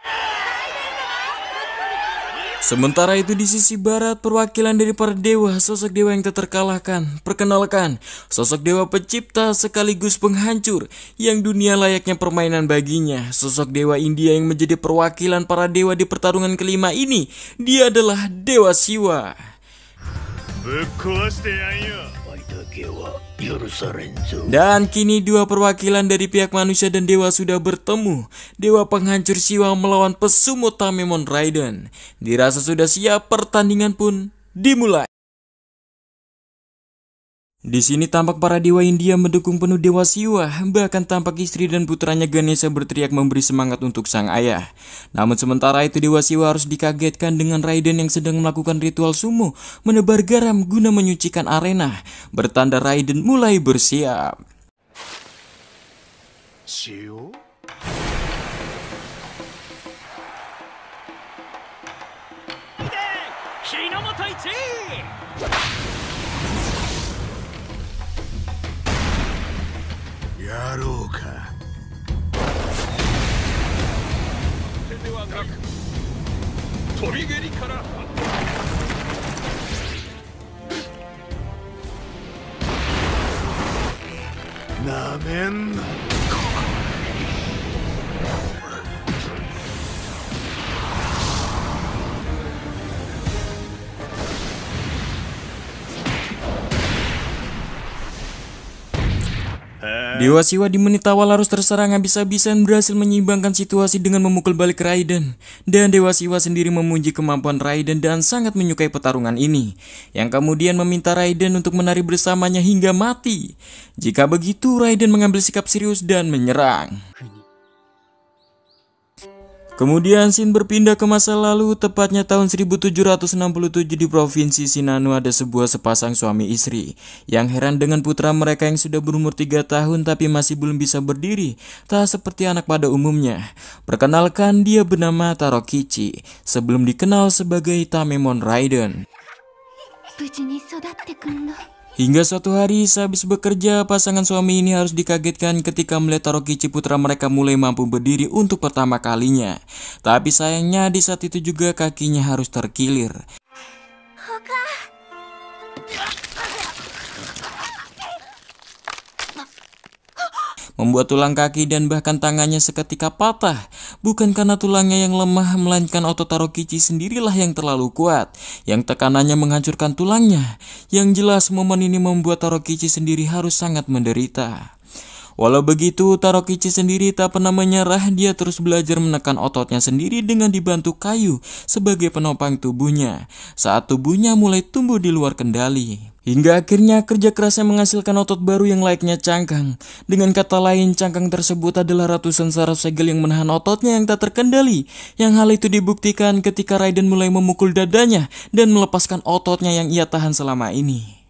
Sementara itu di sisi barat, perwakilan dari para dewa, sosok dewa yang tak terkalahkan. Perkenalkan, sosok dewa pencipta sekaligus penghancur yang dunia layaknya permainan baginya. Sosok dewa India yang menjadi perwakilan para dewa di pertarungan kelima ini, dia adalah Dewa Siwa. Dan kini dua perwakilan dari pihak manusia dan dewa sudah bertemu. Dewa penghancur Siwa melawan pesumo Tamemon Raiden. Dirasa sudah siap, pertandingan pun dimulai. Di sini tampak para dewa India mendukung penuh Dewa Siwa, bahkan tampak istri dan putranya Ganesha berteriak memberi semangat untuk sang ayah. Namun sementara itu Dewa Siwa harus dikagetkan dengan Raiden yang sedang melakukan ritual sumo, menebar garam guna menyucikan arena. Bertanda Raiden mulai bersiap. Shio? やろうか。手ではなく飛び蹴りからなめんな。Dewa Siwa di menit awal harus terserang habis-habisan berhasil menyeimbangkan situasi dengan memukul balik Raiden. Dan Dewa Siwa sendiri memuji kemampuan Raiden dan sangat menyukai pertarungan ini, yang kemudian meminta Raiden untuk menari bersamanya hingga mati. Jika begitu Raiden mengambil sikap serius dan menyerang. Kemudian scene berpindah ke masa lalu, tepatnya tahun 1767 di Provinsi Shinano ada sebuah sepasang suami istri yang heran dengan putra mereka yang sudah berumur 3 tahun tapi masih belum bisa berdiri, tak seperti anak pada umumnya. Perkenalkan, dia bernama Tarokichi, sebelum dikenal sebagai Tamemon Raiden. Hingga suatu hari sehabis bekerja, pasangan suami ini harus dikagetkan ketika melihat Tarokichi putra mereka mulai mampu berdiri untuk pertama kalinya. Tapi sayangnya di saat itu juga kakinya harus terkilir. Membuat tulang kaki dan bahkan tangannya seketika patah. Bukan karena tulangnya yang lemah, melainkan otot Tarokichi sendirilah yang terlalu kuat, yang tekanannya menghancurkan tulangnya. Yang jelas momen ini membuat Tarokichi sendiri harus sangat menderita. Walau begitu, Tarokichi sendiri tak pernah menyerah. Dia terus belajar menekan ototnya sendiri dengan dibantu kayu sebagai penopang tubuhnya saat tubuhnya mulai tumbuh di luar kendali. Hingga akhirnya kerja kerasnya menghasilkan otot baru yang layaknya cangkang. Dengan kata lain, cangkang tersebut adalah ratusan saraf segel yang menahan ototnya yang tak terkendali. Yang hal itu dibuktikan ketika Raiden mulai memukul dadanya dan melepaskan ototnya yang ia tahan selama ini.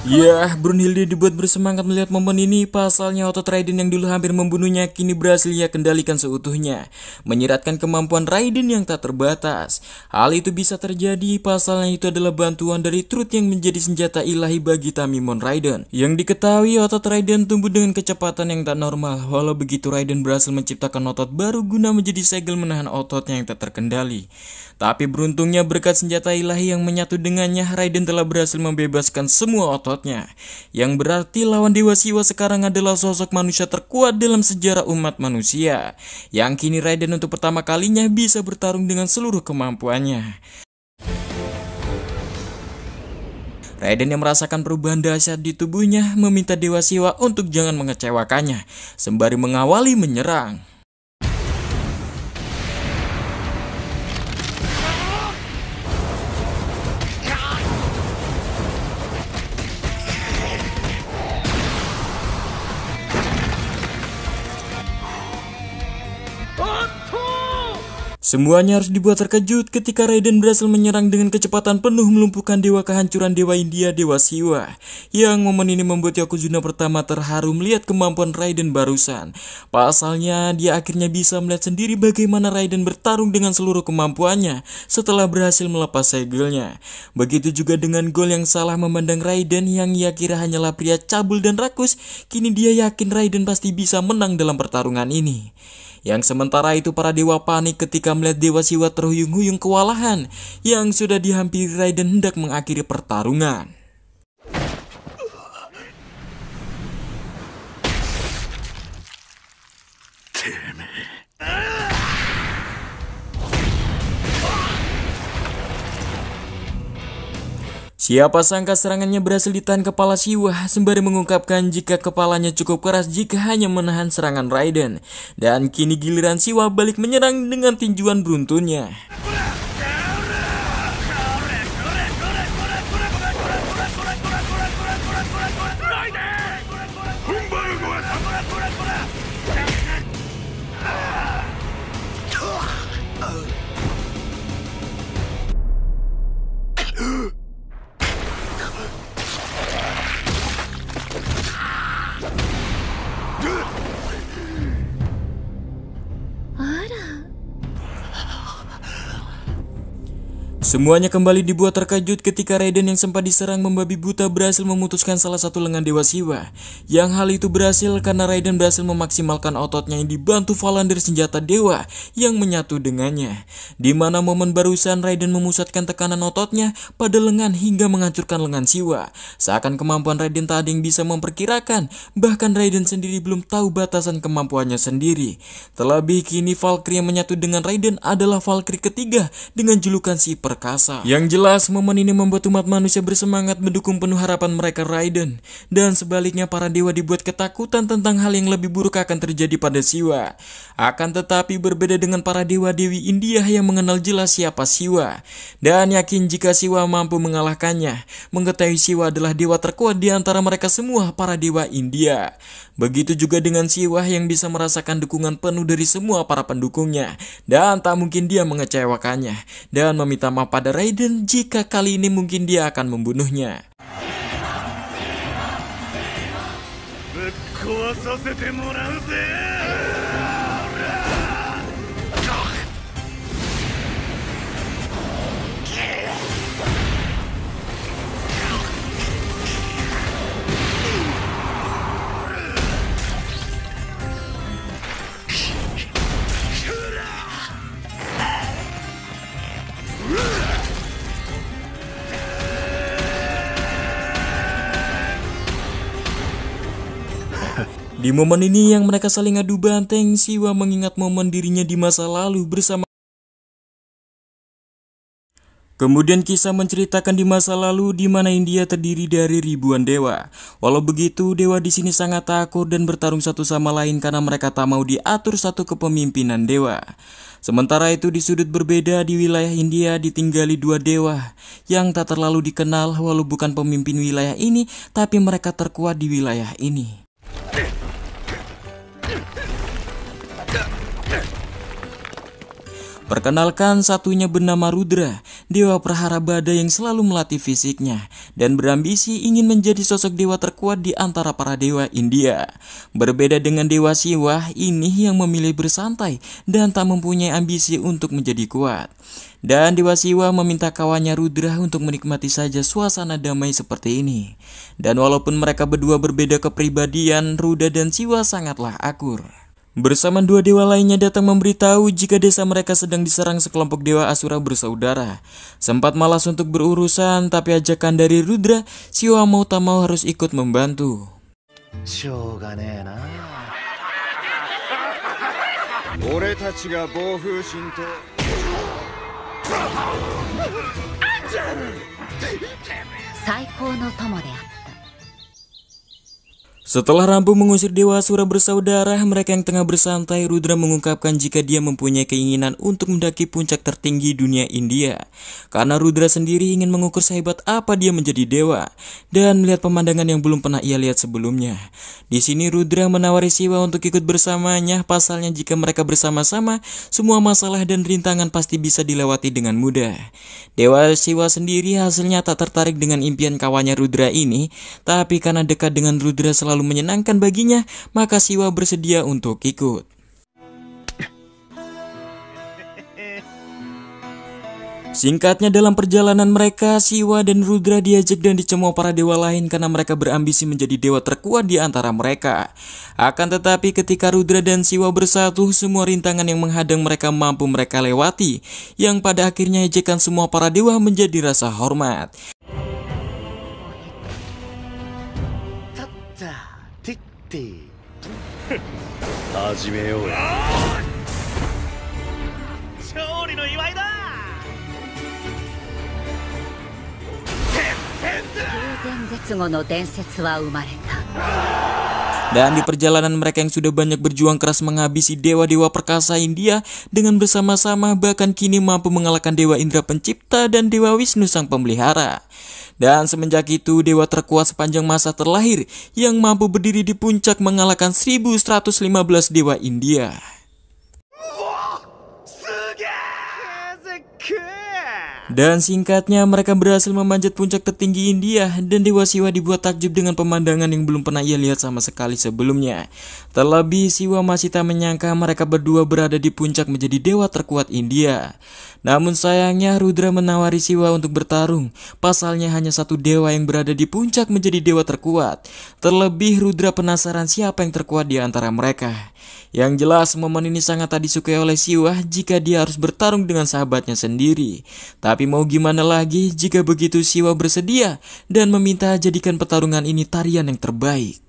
Ya, Brunhilde dibuat bersemangat melihat momen ini. Pasalnya otot Raiden yang dulu hampir membunuhnya kini berhasil ia kendalikan seutuhnya, menyiratkan kemampuan Raiden yang tak terbatas. Hal itu bisa terjadi pasalnya itu adalah bantuan dari Truth yang menjadi senjata ilahi bagi Tamemon Raiden. Yang diketahui otot Raiden tumbuh dengan kecepatan yang tak normal. Walau begitu, Raiden berhasil menciptakan otot baru guna menjadi segel menahan ototnya yang tak terkendali. Tapi beruntungnya berkat senjata ilahi yang menyatu dengannya, Raiden telah berhasil membebaskan semua ototnya. Yang berarti lawan Dewa Siwa sekarang adalah sosok manusia terkuat dalam sejarah umat manusia. Yang kini Raiden untuk pertama kalinya bisa bertarung dengan seluruh kemampuannya. Raiden yang merasakan perubahan dahsyat di tubuhnya meminta Dewa Siwa untuk jangan mengecewakannya, sembari mengawali menyerang. Semuanya harus dibuat terkejut ketika Raiden berhasil menyerang dengan kecepatan penuh melumpuhkan dewa kehancuran Dewa India, Dewa Siwa. Yang momen ini membuat Yokozuna pertama terharu melihat kemampuan Raiden barusan. Pasalnya dia akhirnya bisa melihat sendiri bagaimana Raiden bertarung dengan seluruh kemampuannya setelah berhasil melepas segelnya. Begitu juga dengan Gol yang salah memandang Raiden yang ia kira hanyalah pria cabul dan rakus. Kini dia yakin Raiden pasti bisa menang dalam pertarungan ini. Yang sementara itu para dewa panik ketika melihat Dewa Siwa terhuyung-huyung kewalahan yang sudah dihampiri Raiden hendak mengakhiri pertarungan. Siapa sangka serangannya berhasil ditahan kepala Siwa sembari mengungkapkan jika kepalanya cukup keras jika hanya menahan serangan Raiden. Dan kini giliran Siwa balik menyerang dengan tinjuan beruntunnya. Semuanya kembali dibuat terkejut ketika Raiden yang sempat diserang membabi buta berhasil memutuskan salah satu lengan Dewa Siwa. Yang hal itu berhasil karena Raiden berhasil memaksimalkan ototnya yang dibantu Valander senjata dewa yang menyatu dengannya. Di mana momen barusan Raiden memusatkan tekanan ototnya pada lengan hingga menghancurkan lengan Siwa. Seakan kemampuan Raiden tak ada yang bisa memperkirakan, bahkan Raiden sendiri belum tahu batasan kemampuannya sendiri. Terlebih kini Valkyrie yang menyatu dengan Raiden adalah Valkyrie ketiga dengan julukan si perkasa. perkasa. Yang jelas momen ini membuat umat manusia bersemangat mendukung penuh harapan mereka Raiden. Dan sebaliknya para dewa dibuat ketakutan tentang hal yang lebih buruk akan terjadi pada Siwa. Akan tetapi berbeda dengan para dewa-dewi India yang mengenal jelas siapa Siwa. Dan yakin jika Siwa mampu mengalahkannya. Mengetahui Siwa adalah dewa terkuat di antara mereka semua para dewa India. Begitu juga dengan Siwa yang bisa merasakan dukungan penuh dari semua para pendukungnya. Dan tak mungkin dia mengecewakannya. Dan meminta maaf pada Raiden jika kali ini mungkin dia akan membunuhnya. 壊させてもらうぜ。 Di momen ini yang mereka saling adu banteng, Siwa mengingat momen dirinya di masa lalu bersama. Kemudian kisah menceritakan di masa lalu di mana India terdiri dari ribuan dewa. Walau begitu, dewa di sini sangat takut dan bertarung satu sama lain karena mereka tak mau diatur satu kepemimpinan dewa. Sementara itu di sudut berbeda di wilayah India ditinggali dua dewa yang tak terlalu dikenal walau bukan pemimpin wilayah ini, tapi mereka terkuat di wilayah ini. Perkenalkan, satunya bernama Rudra, dewa perhara badai yang selalu melatih fisiknya dan berambisi ingin menjadi sosok dewa terkuat di antara para dewa India. Berbeda dengan dewa Siwa, ini yang memilih bersantai dan tak mempunyai ambisi untuk menjadi kuat. Dan dewa Siwa meminta kawannya Rudra untuk menikmati saja suasana damai seperti ini. Dan walaupun mereka berdua berbeda kepribadian, Rudra dan Siwa sangatlah akur. Bersama dua dewa lainnya datang memberitahu jika desa mereka sedang diserang sekelompok dewa Asura bersaudara. Sempat malas untuk berurusan, tapi ajakan dari Rudra, Siwa mau tak mau harus ikut membantu. Setelah rampung mengusir dewa Asura bersaudara, mereka yang tengah bersantai, Rudra mengungkapkan jika dia mempunyai keinginan untuk mendaki puncak tertinggi dunia India. Karena Rudra sendiri ingin mengukur sehebat apa dia menjadi dewa dan melihat pemandangan yang belum pernah ia lihat sebelumnya. Di sini Rudra menawari Siwa untuk ikut bersamanya, pasalnya jika mereka bersama-sama, semua masalah dan rintangan pasti bisa dilewati dengan mudah. Dewa Siwa sendiri hasilnya tak tertarik dengan impian kawannya Rudra ini, tapi karena dekat dengan Rudra selalu menyenangkan baginya, maka Siwa bersedia untuk ikut. Singkatnya dalam perjalanan mereka, Siwa dan Rudra diajak dan dicemooh para dewa lain karena mereka berambisi menjadi dewa terkuat di antara mereka. Akan tetapi ketika Rudra dan Siwa bersatu, semua rintangan yang menghadang mereka mampu mereka lewati, yang pada akhirnya ejekan semua para dewa menjadi rasa hormat. Dan di perjalanan mereka yang sudah banyak berjuang keras menghabisi dewa-dewa perkasa India dengan bersama-sama, bahkan kini mampu mengalahkan Dewa Indra Pencipta dan Dewa Wisnu Sang Pemelihara. Dan semenjak itu dewa terkuat sepanjang masa terlahir yang mampu berdiri di puncak mengalahkan 1115 dewa India. Dan singkatnya mereka berhasil memanjat puncak tertinggi India dan Dewa Siwa dibuat takjub dengan pemandangan yang belum pernah ia lihat sama sekali sebelumnya. Terlebih Siwa masih tak menyangka mereka berdua berada di puncak menjadi dewa terkuat India. Namun sayangnya Rudra menawari Siwa untuk bertarung. Pasalnya hanya satu dewa yang berada di puncak menjadi dewa terkuat. Terlebih Rudra penasaran siapa yang terkuat di antara mereka. Yang jelas momen ini sangat tak disukai oleh Siwa jika dia harus bertarung dengan sahabatnya sendiri. Tapi mau gimana lagi jika begitu Siwa bersedia dan meminta jadikan pertarungan ini tarian yang terbaik.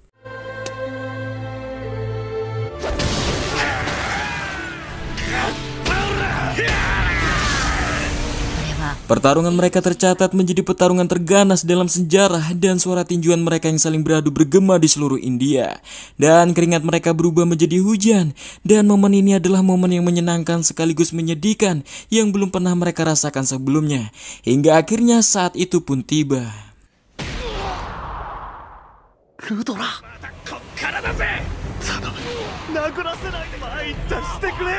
Pertarungan mereka tercatat menjadi pertarungan terganas dalam sejarah dan suara tinjuan mereka yang saling beradu bergema di seluruh India. Dan keringat mereka berubah menjadi hujan. Dan momen ini adalah momen yang menyenangkan sekaligus menyedihkan yang belum pernah mereka rasakan sebelumnya. Hingga akhirnya saat itu pun tiba. ルドラこっからだぜ頼む殴らせないで参ったしてくれ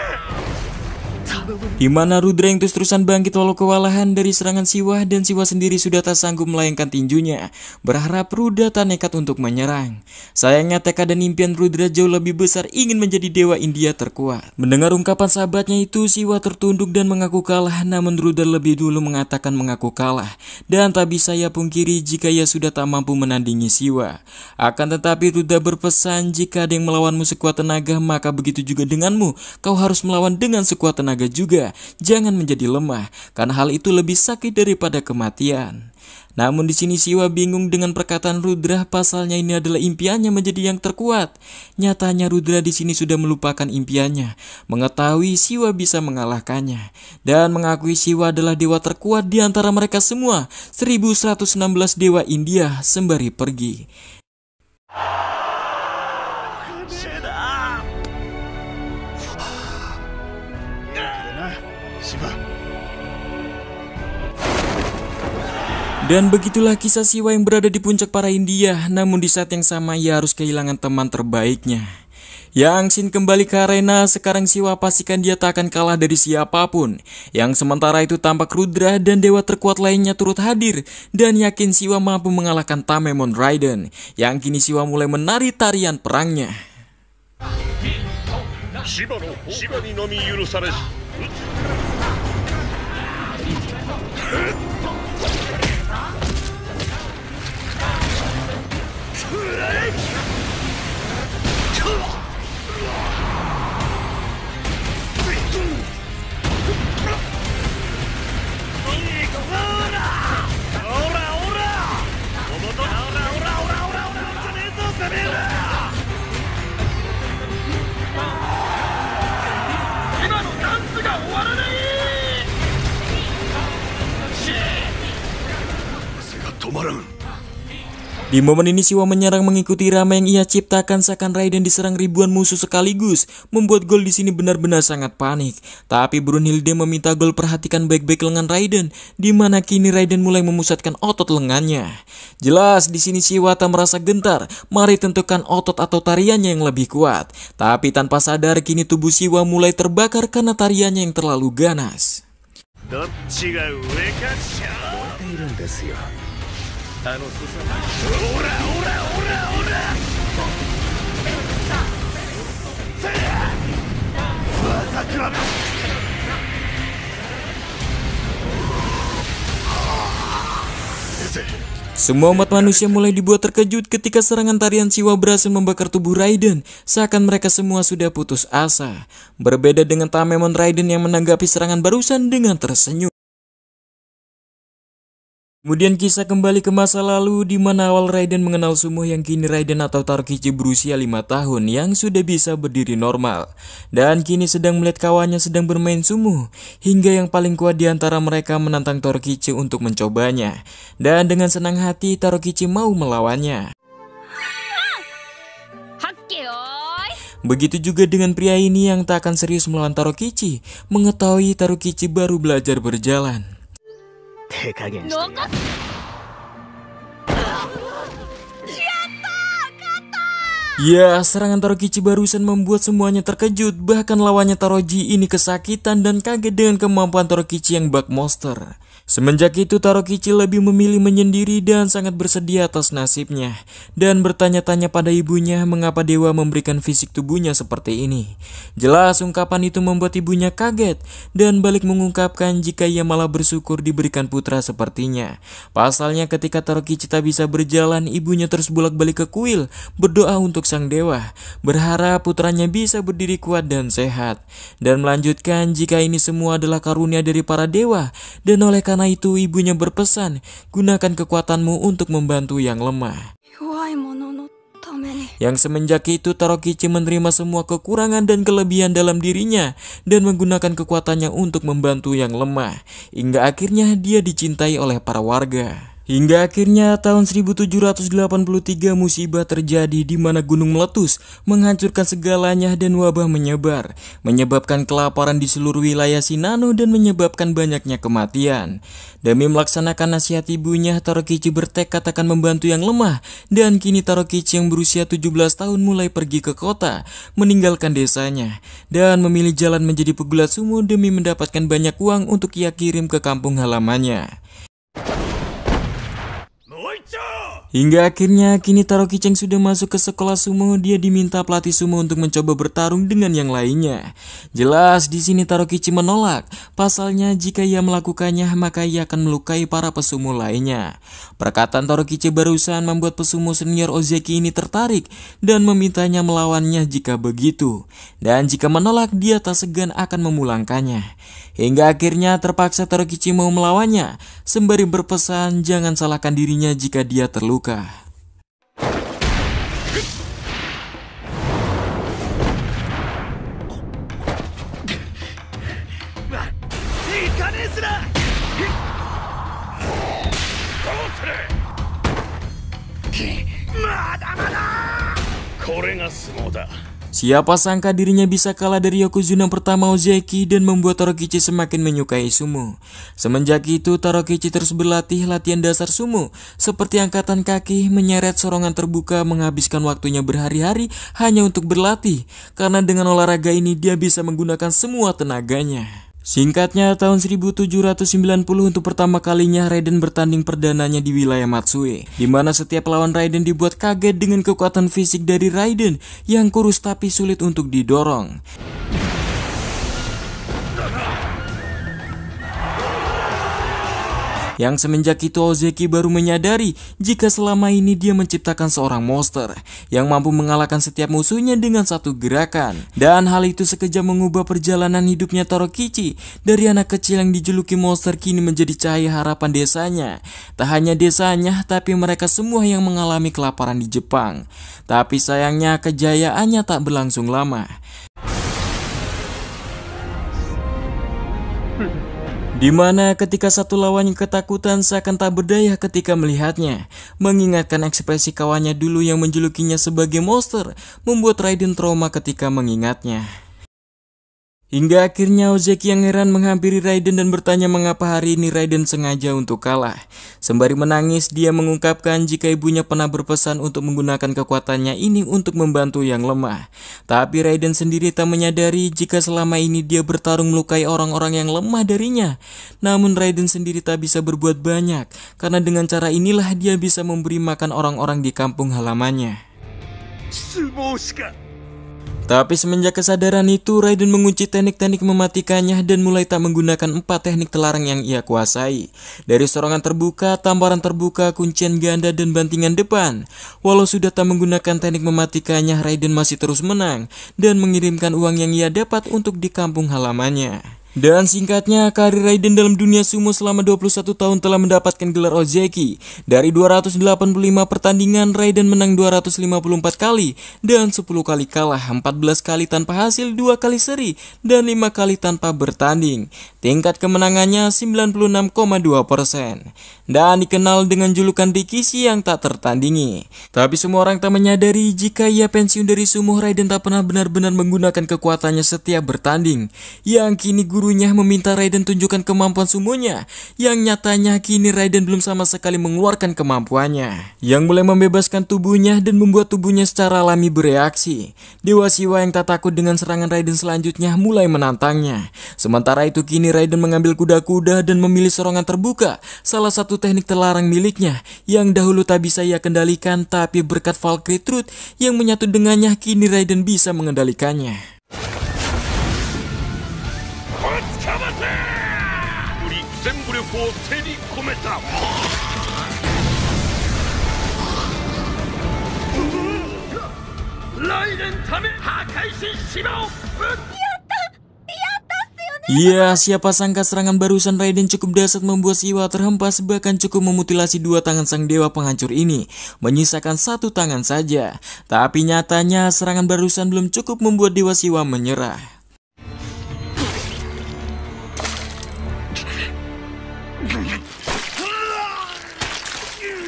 Di mana Rudra yang terus-terusan bangkit walau kewalahan dari serangan Siwa dan Siwa sendiri sudah tak sanggup melayangkan tinjunya, berharap Rudra tak nekat untuk menyerang. Sayangnya tekad dan impian Rudra jauh lebih besar ingin menjadi dewa India terkuat. Mendengar ungkapan sahabatnya itu, Siwa tertunduk dan mengaku kalah, namun Rudra lebih dulu mengatakan mengaku kalah dan tak bisa ia pungkiri jika ia sudah tak mampu menandingi Siwa. Akan tetapi Rudra berpesan, jika ada yang melawanmu sekuat tenaga, maka begitu juga denganmu, kau harus melawan dengan sekuat tenaga juga, jangan menjadi lemah, karena hal itu lebih sakit daripada kematian. Namun di sini Siwa bingung dengan perkataan Rudra, pasalnya ini adalah impiannya menjadi yang terkuat. Nyatanya Rudra di sini sudah melupakan impiannya, mengetahui Siwa bisa mengalahkannya, dan mengakui Siwa adalah dewa terkuat di antara mereka semua, 1116 dewa India sembari pergi. Dan begitulah kisah Siwa yang berada di puncak para India, namun di saat yang sama ia harus kehilangan teman terbaiknya. Yang Shin kembali ke arena, sekarang Siwa pastikan dia tak akan kalah dari siapapun. Yang sementara itu tampak Rudra dan dewa terkuat lainnya turut hadir, dan yakin Siwa mampu mengalahkan Tamemon Raiden. Yang kini Siwa mulai menari tarian perangnya. 芝にのみ許されし Di momen ini Siwa menyerang mengikuti irama yang ia ciptakan, seakan Raiden diserang ribuan musuh sekaligus, membuat Gol di sini benar-benar sangat panik. Tapi Brunhilde meminta Gol perhatikan baik-baik lengan Raiden, di mana kini Raiden mulai memusatkan otot lengannya. Jelas di sini Siwa tak merasa gentar, mari tentukan otot atau tariannya yang lebih kuat. Tapi tanpa sadar kini tubuh Siwa mulai terbakar karena tariannya yang terlalu ganas. どっちが上かしら燃えているんですよあのすさまじいオラオラオラオラわざくらめ Semua umat manusia mulai dibuat terkejut ketika serangan tarian Siwa berhasil membakar tubuh Raiden, seakan mereka semua sudah putus asa. Berbeda dengan Tamemon Raiden yang menanggapi serangan barusan dengan tersenyum. Kemudian kisah kembali ke masa lalu, di mana awal Raiden mengenal Sumo yang kini Raiden atau Tarokichi berusia 5 tahun yang sudah bisa berdiri normal. Dan kini sedang melihat kawannya sedang bermain sumo, hingga yang paling kuat di antara mereka menantang Tarokichi untuk mencobanya. Dan dengan senang hati Tarokichi mau melawannya. Begitu juga dengan pria ini yang tak akan serius melawan Tarokichi, mengetahui Tarokichi baru belajar berjalan. Ya, serangan Tarokichi barusan membuat semuanya terkejut. Bahkan lawannya Taroji ini kesakitan dan kaget dengan kemampuan Tarokichi yang bug monster. Semenjak itu Tarokichi lebih memilih menyendiri dan sangat bersedih atas nasibnya, dan bertanya-tanya pada ibunya mengapa dewa memberikan fisik tubuhnya seperti ini. Jelas ungkapan itu membuat ibunya kaget dan balik mengungkapkan jika ia malah bersyukur diberikan putra sepertinya. Pasalnya ketika Tarokichi tak bisa berjalan, ibunya terus bolak-balik ke kuil berdoa untuk sang dewa, berharap putranya bisa berdiri kuat dan sehat, dan melanjutkan jika ini semua adalah karunia dari para dewa, dan oleh karena itu ibunya berpesan, gunakan kekuatanmu untuk membantu yang lemah. Yang semenjak itu Tarokichi menerima semua kekurangan dan kelebihan dalam dirinya dan menggunakan kekuatannya untuk membantu yang lemah, hingga akhirnya dia dicintai oleh para warga. Hingga akhirnya tahun 1783 musibah terjadi di mana gunung meletus, menghancurkan segalanya dan wabah menyebar, menyebabkan kelaparan di seluruh wilayah Shinano dan menyebabkan banyaknya kematian. Demi melaksanakan nasihat ibunya, Tarokichi bertekad akan membantu yang lemah, dan kini Tarokichi yang berusia 17 tahun mulai pergi ke kota, meninggalkan desanya, dan memilih jalan menjadi pegulat sumo demi mendapatkan banyak uang untuk ia kirim ke kampung halamannya. Hingga akhirnya kini Tarokichi sudah masuk ke sekolah sumo. Dia diminta pelatih sumo untuk mencoba bertarung dengan yang lainnya. Jelas di sini Tarokichi menolak. Pasalnya jika ia melakukannya maka ia akan melukai para pesumo lainnya. Perkataan Tarokichi barusan membuat pesumo senior Ozeki ini tertarik dan memintanya melawannya jika begitu. Dan jika menolak dia tak segan akan memulangkannya. Hingga akhirnya terpaksa Tarokichi mau melawannya, sembari berpesan jangan salahkan dirinya jika dia terluka. Siapa sangka dirinya bisa kalah dari Yokozuna pertama Ozeki dan membuat Tarokichi semakin menyukai sumo. Semenjak itu Tarokichi terus berlatih latihan dasar sumo, seperti angkatan kaki, menyeret, sorongan terbuka, menghabiskan waktunya berhari-hari hanya untuk berlatih, karena dengan olahraga ini dia bisa menggunakan semua tenaganya. Singkatnya, tahun 1790 untuk pertama kalinya Raiden bertanding perdananya di wilayah Matsue, di mana setiap lawan Raiden dibuat kaget dengan kekuatan fisik dari Raiden yang kurus tapi sulit untuk didorong. Yang semenjak itu Ozeki baru menyadari jika selama ini dia menciptakan seorang monster yang mampu mengalahkan setiap musuhnya dengan satu gerakan. Dan hal itu sekejap mengubah perjalanan hidupnya Tarokichi dari anak kecil yang dijuluki monster kini menjadi cahaya harapan desanya. Tak hanya desanya, tapi mereka semua yang mengalami kelaparan di Jepang. Tapi sayangnya kejayaannya tak berlangsung lama. Di mana ketika satu lawannya ketakutan seakan tak berdaya ketika melihatnya, mengingatkan ekspresi kawannya dulu yang menjulukinya sebagai monster, membuat Raiden trauma ketika mengingatnya. Hingga akhirnya Ozeki yang heran menghampiri Raiden dan bertanya mengapa hari ini Raiden sengaja untuk kalah. Sembari menangis, dia mengungkapkan jika ibunya pernah berpesan untuk menggunakan kekuatannya ini untuk membantu yang lemah. Tapi Raiden sendiri tak menyadari jika selama ini dia bertarung melukai orang-orang yang lemah darinya. Namun Raiden sendiri tak bisa berbuat banyak, karena dengan cara inilah dia bisa memberi makan orang-orang di kampung halamannya. Tapi semenjak kesadaran itu, Raiden mengunci teknik-teknik mematikannya dan mulai tak menggunakan 4 teknik terlarang yang ia kuasai. Dari sorongan terbuka, tamparan terbuka, kuncian ganda, dan bantingan depan. Walau sudah tak menggunakan teknik mematikannya, Raiden masih terus menang dan mengirimkan uang yang ia dapat untuk di kampung halamannya. Dan singkatnya, karir Raiden dalam dunia sumo selama 21 tahun telah mendapatkan gelar Ozeki. Dari 285 pertandingan, Raiden menang 254 kali dan 10 kali kalah, 14 kali tanpa hasil, 2 kali seri, dan 5 kali tanpa bertanding. Tingkat kemenangannya 96,2%. Dan dikenal dengan julukan Rikishi yang tak tertandingi. Tapi semua orang tak menyadari jika ia pensiun dari sumo, Raiden tak pernah benar-benar menggunakan kekuatannya setiap bertanding. Yang kini gurunya meminta Raiden tunjukkan kemampuan sumonya, yang nyatanya kini Raiden belum sama sekali mengeluarkan kemampuannya, yang mulai membebaskan tubuhnya dan membuat tubuhnya secara alami bereaksi. Dewa Siwa yang tak takut dengan serangan Raiden selanjutnya mulai menantangnya. Sementara itu kini Raiden mengambil kuda-kuda dan memilih serangan terbuka, salah satu teknik terlarang miliknya yang dahulu tak bisa ia kendalikan, tapi berkat Valkyrie Truth yang menyatu dengannya kini Raiden bisa mengendalikannya. Ya, siapa sangka serangan barusan Raiden cukup dahsyat membuat Siwa terhempas, bahkan cukup memutilasi dua tangan sang dewa penghancur ini, menyisakan satu tangan saja. Tapi nyatanya serangan barusan belum cukup membuat Dewa Siwa menyerah.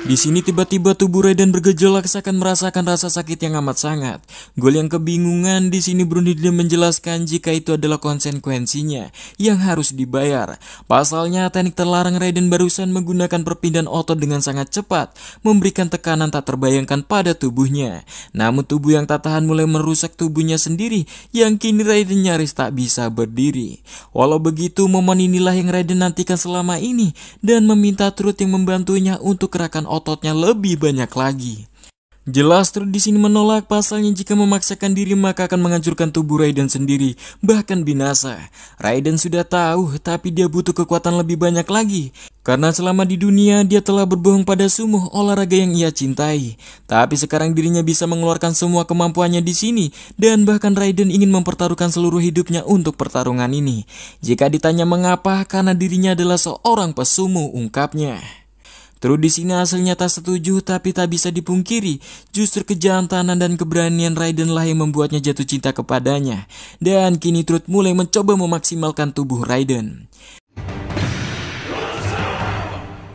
Di sini tiba-tiba tubuh Raiden bergejolak seakan merasakan rasa sakit yang amat sangat. Gol yang kebingungan di sini Brunhilde menjelaskan jika itu adalah konsekuensinya yang harus dibayar. Pasalnya teknik terlarang Raiden barusan menggunakan perpindahan otot dengan sangat cepat, memberikan tekanan tak terbayangkan pada tubuhnya. Namun tubuh yang tak tahan mulai merusak tubuhnya sendiri, yang kini Raiden nyaris tak bisa berdiri. Walau begitu, momen inilah yang Raiden nantikan selama ini dan meminta Truth yang membantunya untuk gerakan ototnya lebih banyak lagi. Jelas Truth di sini menolak, pasalnya jika memaksakan diri maka akan menghancurkan tubuh Raiden sendiri, bahkan binasa. Raiden sudah tahu, tapi dia butuh kekuatan lebih banyak lagi. Karena selama di dunia dia telah berbohong pada sumo, olahraga yang ia cintai. Tapi sekarang dirinya bisa mengeluarkan semua kemampuannya di sini, dan bahkan Raiden ingin mempertaruhkan seluruh hidupnya untuk pertarungan ini. Jika ditanya mengapa, karena dirinya adalah seorang pesumo, ungkapnya. Truth di sini hasilnya tak setuju, tapi tak bisa dipungkiri, justru kejantanan dan keberanian Raiden lah yang membuatnya jatuh cinta kepadanya. Dan kini Truth mulai mencoba memaksimalkan tubuh Raiden.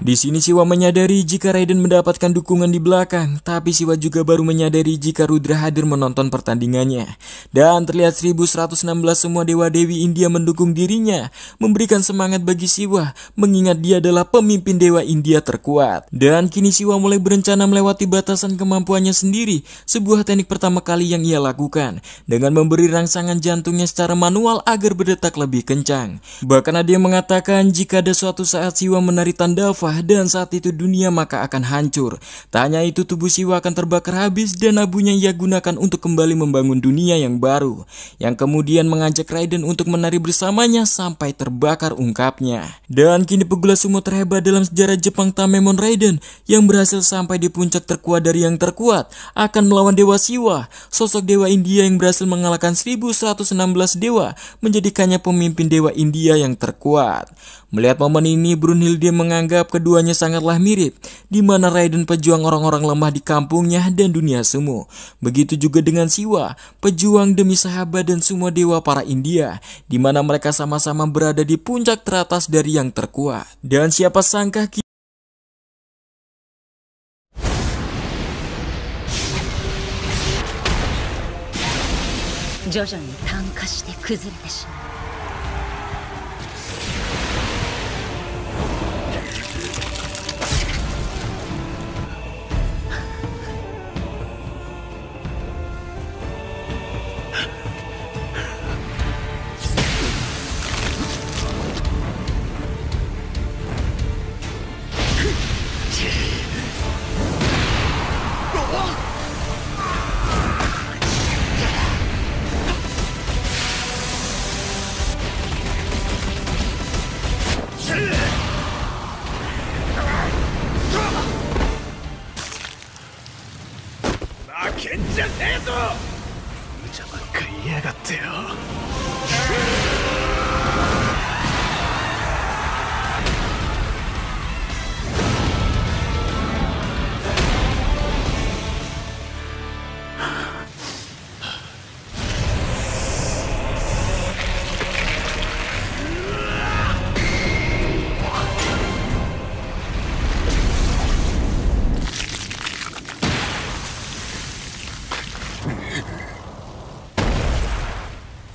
Di sini Siwa menyadari jika Raiden mendapatkan dukungan di belakang, tapi Siwa juga baru menyadari jika Rudra hadir menonton pertandingannya. Dan terlihat 1116 semua dewa-dewi India mendukung dirinya, memberikan semangat bagi Siwa, mengingat dia adalah pemimpin dewa India terkuat. Dan kini Siwa mulai berencana melewati batasan kemampuannya sendiri, sebuah teknik pertama kali yang ia lakukan, dengan memberi rangsangan jantungnya secara manual agar berdetak lebih kencang. Bahkan ada yang mengatakan jika ada suatu saat Siwa menari Tandava, dan saat itu dunia maka akan hancur. Tak hanya itu, tubuh Siwa akan terbakar habis dan abunya ia gunakan untuk kembali membangun dunia yang baru, yang kemudian mengajak Raiden untuk menari bersamanya sampai terbakar, ungkapnya. Dan kini pegula sumo terhebat dalam sejarah Jepang, Tamemon Raiden, yang berhasil sampai di puncak terkuat dari yang terkuat, akan melawan Dewa Siwa, sosok dewa India yang berhasil mengalahkan 1116 dewa, menjadikannya pemimpin dewa India yang terkuat. Melihat momen ini, Brunhilde menganggap keduanya sangatlah mirip, di mana Raiden pejuang orang-orang lemah di kampungnya dan dunia sumo. Begitu juga dengan Siwa, pejuang demi sahabat dan semua dewa para India, di mana mereka sama-sama berada di puncak teratas dari yang terkuat. Dan siapa sangka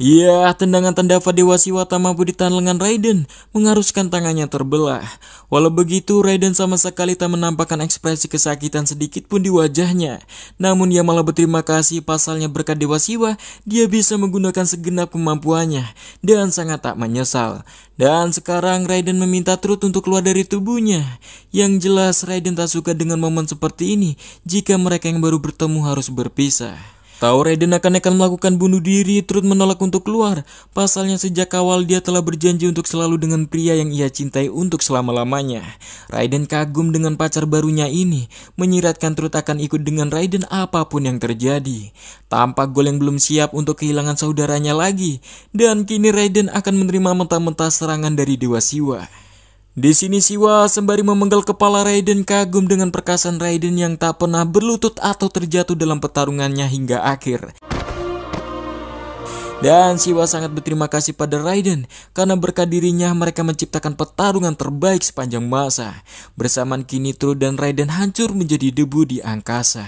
ya, tendangan Tandava Dewa Siwa tak mampu ditahan lengan Raiden, mengharuskan tangannya terbelah. Walau begitu, Raiden sama sekali tak menampakkan ekspresi kesakitan sedikit pun di wajahnya. Namun ia malah berterima kasih, pasalnya berkat Dewa Siwa, dia bisa menggunakan segenap kemampuannya, dan sangat tak menyesal. Dan sekarang Raiden meminta Truth untuk keluar dari tubuhnya. Yang jelas Raiden tak suka dengan momen seperti ini, jika mereka yang baru bertemu harus berpisah. Tahu Raiden akan melakukan bunuh diri, Truth menolak untuk keluar. Pasalnya sejak awal dia telah berjanji untuk selalu dengan pria yang ia cintai untuk selama-lamanya. Raiden kagum dengan pacar barunya ini, menyiratkan Truth akan ikut dengan Raiden apapun yang terjadi. Tampak Gol yang belum siap untuk kehilangan saudaranya lagi, dan kini Raiden akan menerima mentah-mentah serangan dari Dewa Siwa. Di sini Siwa sembari memenggal kepala Raiden kagum dengan perkasan Raiden yang tak pernah berlutut atau terjatuh dalam pertarungannya hingga akhir. Dan Siwa sangat berterima kasih pada Raiden karena berkat dirinya mereka menciptakan pertarungan terbaik sepanjang masa. Bersamaan kini Truth dan Raiden hancur menjadi debu di angkasa.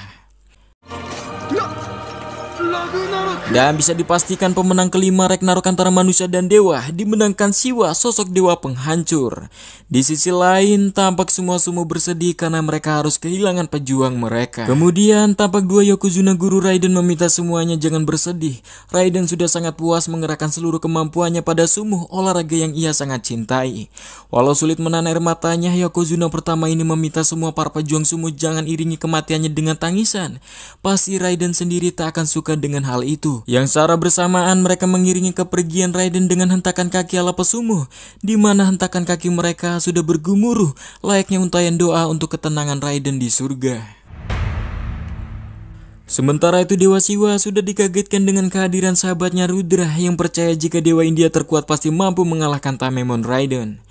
Dan bisa dipastikan pemenang kelima Ragnarok antara manusia dan dewa dimenangkan Siwa, sosok dewa penghancur. Di sisi lain tampak semua sumo bersedih karena mereka harus kehilangan pejuang mereka. Kemudian tampak dua Yokozuna guru Raiden meminta semuanya jangan bersedih. Raiden sudah sangat puas mengerahkan seluruh kemampuannya pada sumo, olahraga yang ia sangat cintai. Walau sulit menahan air matanya, Yokozuna pertama ini meminta semua para pejuang sumo jangan iringi kematiannya dengan tangisan. Pasti Raiden sendiri tak akan suka dengan hal itu. Yang secara bersamaan mereka mengiringi kepergian Raiden dengan hentakan kaki ala pesumo, di mana hentakan kaki mereka sudah bergemuruh layaknya untayan doa untuk ketenangan Raiden di surga. Sementara itu Dewa Siwa sudah dikagetkan dengan kehadiran sahabatnya Rudra yang percaya jika Dewa India terkuat pasti mampu mengalahkan Tamemon Raiden.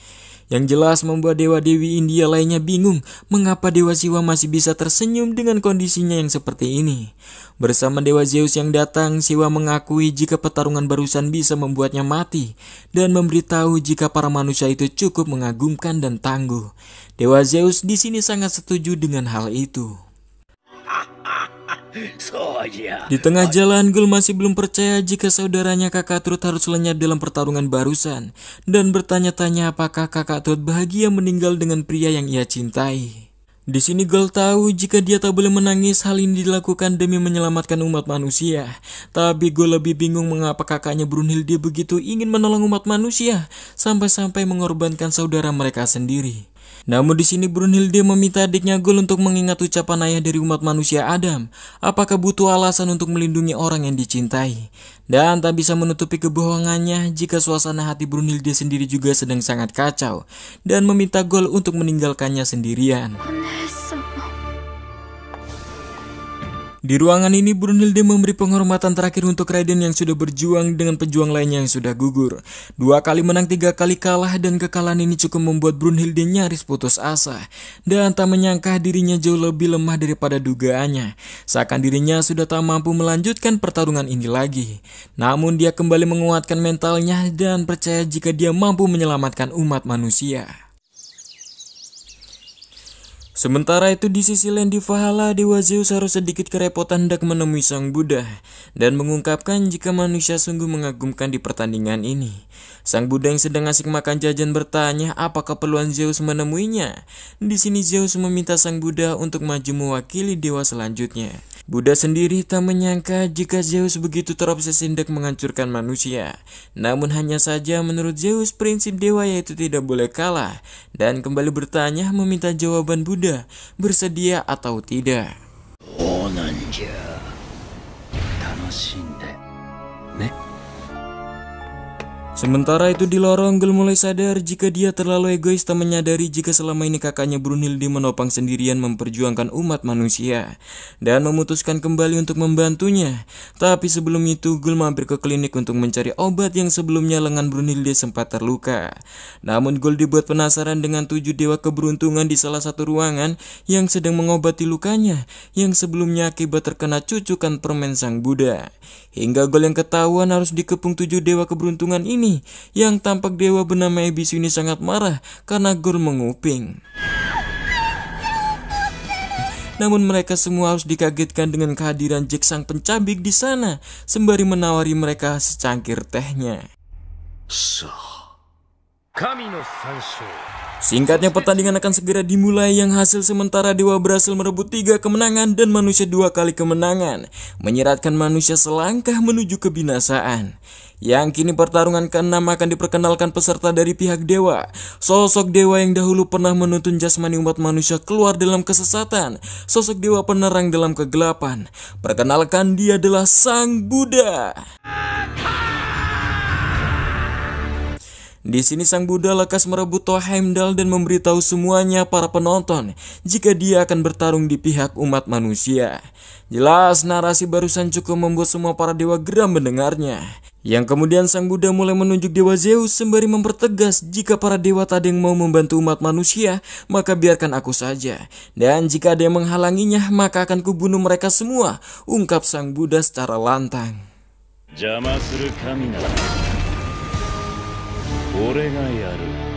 Yang jelas membuat Dewa-Dewi India lainnya bingung mengapa Dewa Siwa masih bisa tersenyum dengan kondisinya yang seperti ini. Bersama Dewa Zeus yang datang, Siwa mengakui jika pertarungan barusan bisa membuatnya mati dan memberitahu jika para manusia itu cukup mengagumkan dan tangguh. Dewa Zeus di sini sangat setuju dengan hal itu. Di tengah jalan, Gol masih belum percaya jika saudaranya kakak Truth harus lenyap dalam pertarungan barusan dan bertanya-tanya apakah kakak Truth bahagia meninggal dengan pria yang ia cintai. Di sini Gol tahu jika dia tak boleh menangis, hal ini dilakukan demi menyelamatkan umat manusia. Tapi Gol lebih bingung mengapa kakaknya Brunhilde begitu ingin menolong umat manusia sampai-sampai mengorbankan saudara mereka sendiri. Namun di sini Brunhilde meminta adiknya Gol untuk mengingat ucapan ayah dari umat manusia Adam. Apakah butuh alasan untuk melindungi orang yang dicintai? Dan tak bisa menutupi kebohongannya jika suasana hati Brunhilde sendiri juga sedang sangat kacau dan meminta Gol untuk meninggalkannya sendirian. Di ruangan ini Brunhilde memberi penghormatan terakhir untuk Raiden yang sudah berjuang dengan pejuang lainnya yang sudah gugur. 2 kali menang 3 kali kalah dan kekalahan ini cukup membuat Brunhilde nyaris putus asa. Dan tak menyangka dirinya jauh lebih lemah daripada dugaannya. Seakan dirinya sudah tak mampu melanjutkan pertarungan ini lagi. Namun dia kembali menguatkan mentalnya dan percaya jika dia mampu menyelamatkan umat manusia. Sementara itu di sisi lain di Valhalla, Dewa Zeus harus sedikit kerepotan hendak menemui Sang Buddha dan mengungkapkan jika manusia sungguh mengagumkan di pertandingan ini. Sang Buddha yang sedang asik makan jajan bertanya apa keperluan Zeus menemuinya. Di sini Zeus meminta Sang Buddha untuk maju mewakili dewa selanjutnya. Buddha sendiri tak menyangka jika Zeus begitu terobsesi hendak menghancurkan manusia. Namun hanya saja menurut Zeus prinsip dewa yaitu tidak boleh kalah. Dan kembali bertanya meminta jawaban Buddha, bersedia atau tidak. Sementara itu di lorong, Gol mulai sadar jika dia terlalu egois, tak menyadari jika selama ini kakaknya Brunhilde menopang sendirian memperjuangkan umat manusia dan memutuskan kembali untuk membantunya. Tapi sebelum itu Gol mampir ke klinik untuk mencari obat yang sebelumnya lengan Brunhilde sempat terluka. Namun Gol dibuat penasaran dengan 7 dewa keberuntungan di salah satu ruangan yang sedang mengobati lukanya yang sebelumnya akibat terkena cucukan permen Sang Buddha. Hingga Gol yang ketahuan harus dikepung 7 dewa keberuntungan ini, yang tampak dewa bernama Ebisu ini sangat marah karena Gol menguping. Namun mereka semua harus dikagetkan dengan kehadiran Jack sang pencabik di sana, sembari menawari mereka secangkir tehnya. Singkatnya, pertandingan akan segera dimulai yang hasil sementara dewa berhasil merebut 3 kemenangan dan manusia 2 kali kemenangan, menyeratkan manusia selangkah menuju kebinasaan. Yang kini pertarungan ke-6 akan diperkenalkan peserta dari pihak dewa. Sosok dewa yang dahulu pernah menuntun jasmani umat manusia keluar dalam kesesatan. Sosok dewa penerang dalam kegelapan. Perkenalkan, dia adalah Sang Buddha. Di sini Sang Buddha lekas merebut Toa Heimdall dan memberitahu semuanya para penonton jika dia akan bertarung di pihak umat manusia. Jelas narasi barusan cukup membuat semua para dewa geram mendengarnya. Yang kemudian Sang Buddha mulai menunjuk Dewa Zeus sembari mempertegas jika para dewa tak ada yang mau membantu umat manusia, maka biarkan aku saja. Dan jika ada yang menghalanginya, maka akan kubunuh mereka semua, ungkap Sang Buddha secara lantang. 邪魔する神なら俺がやる。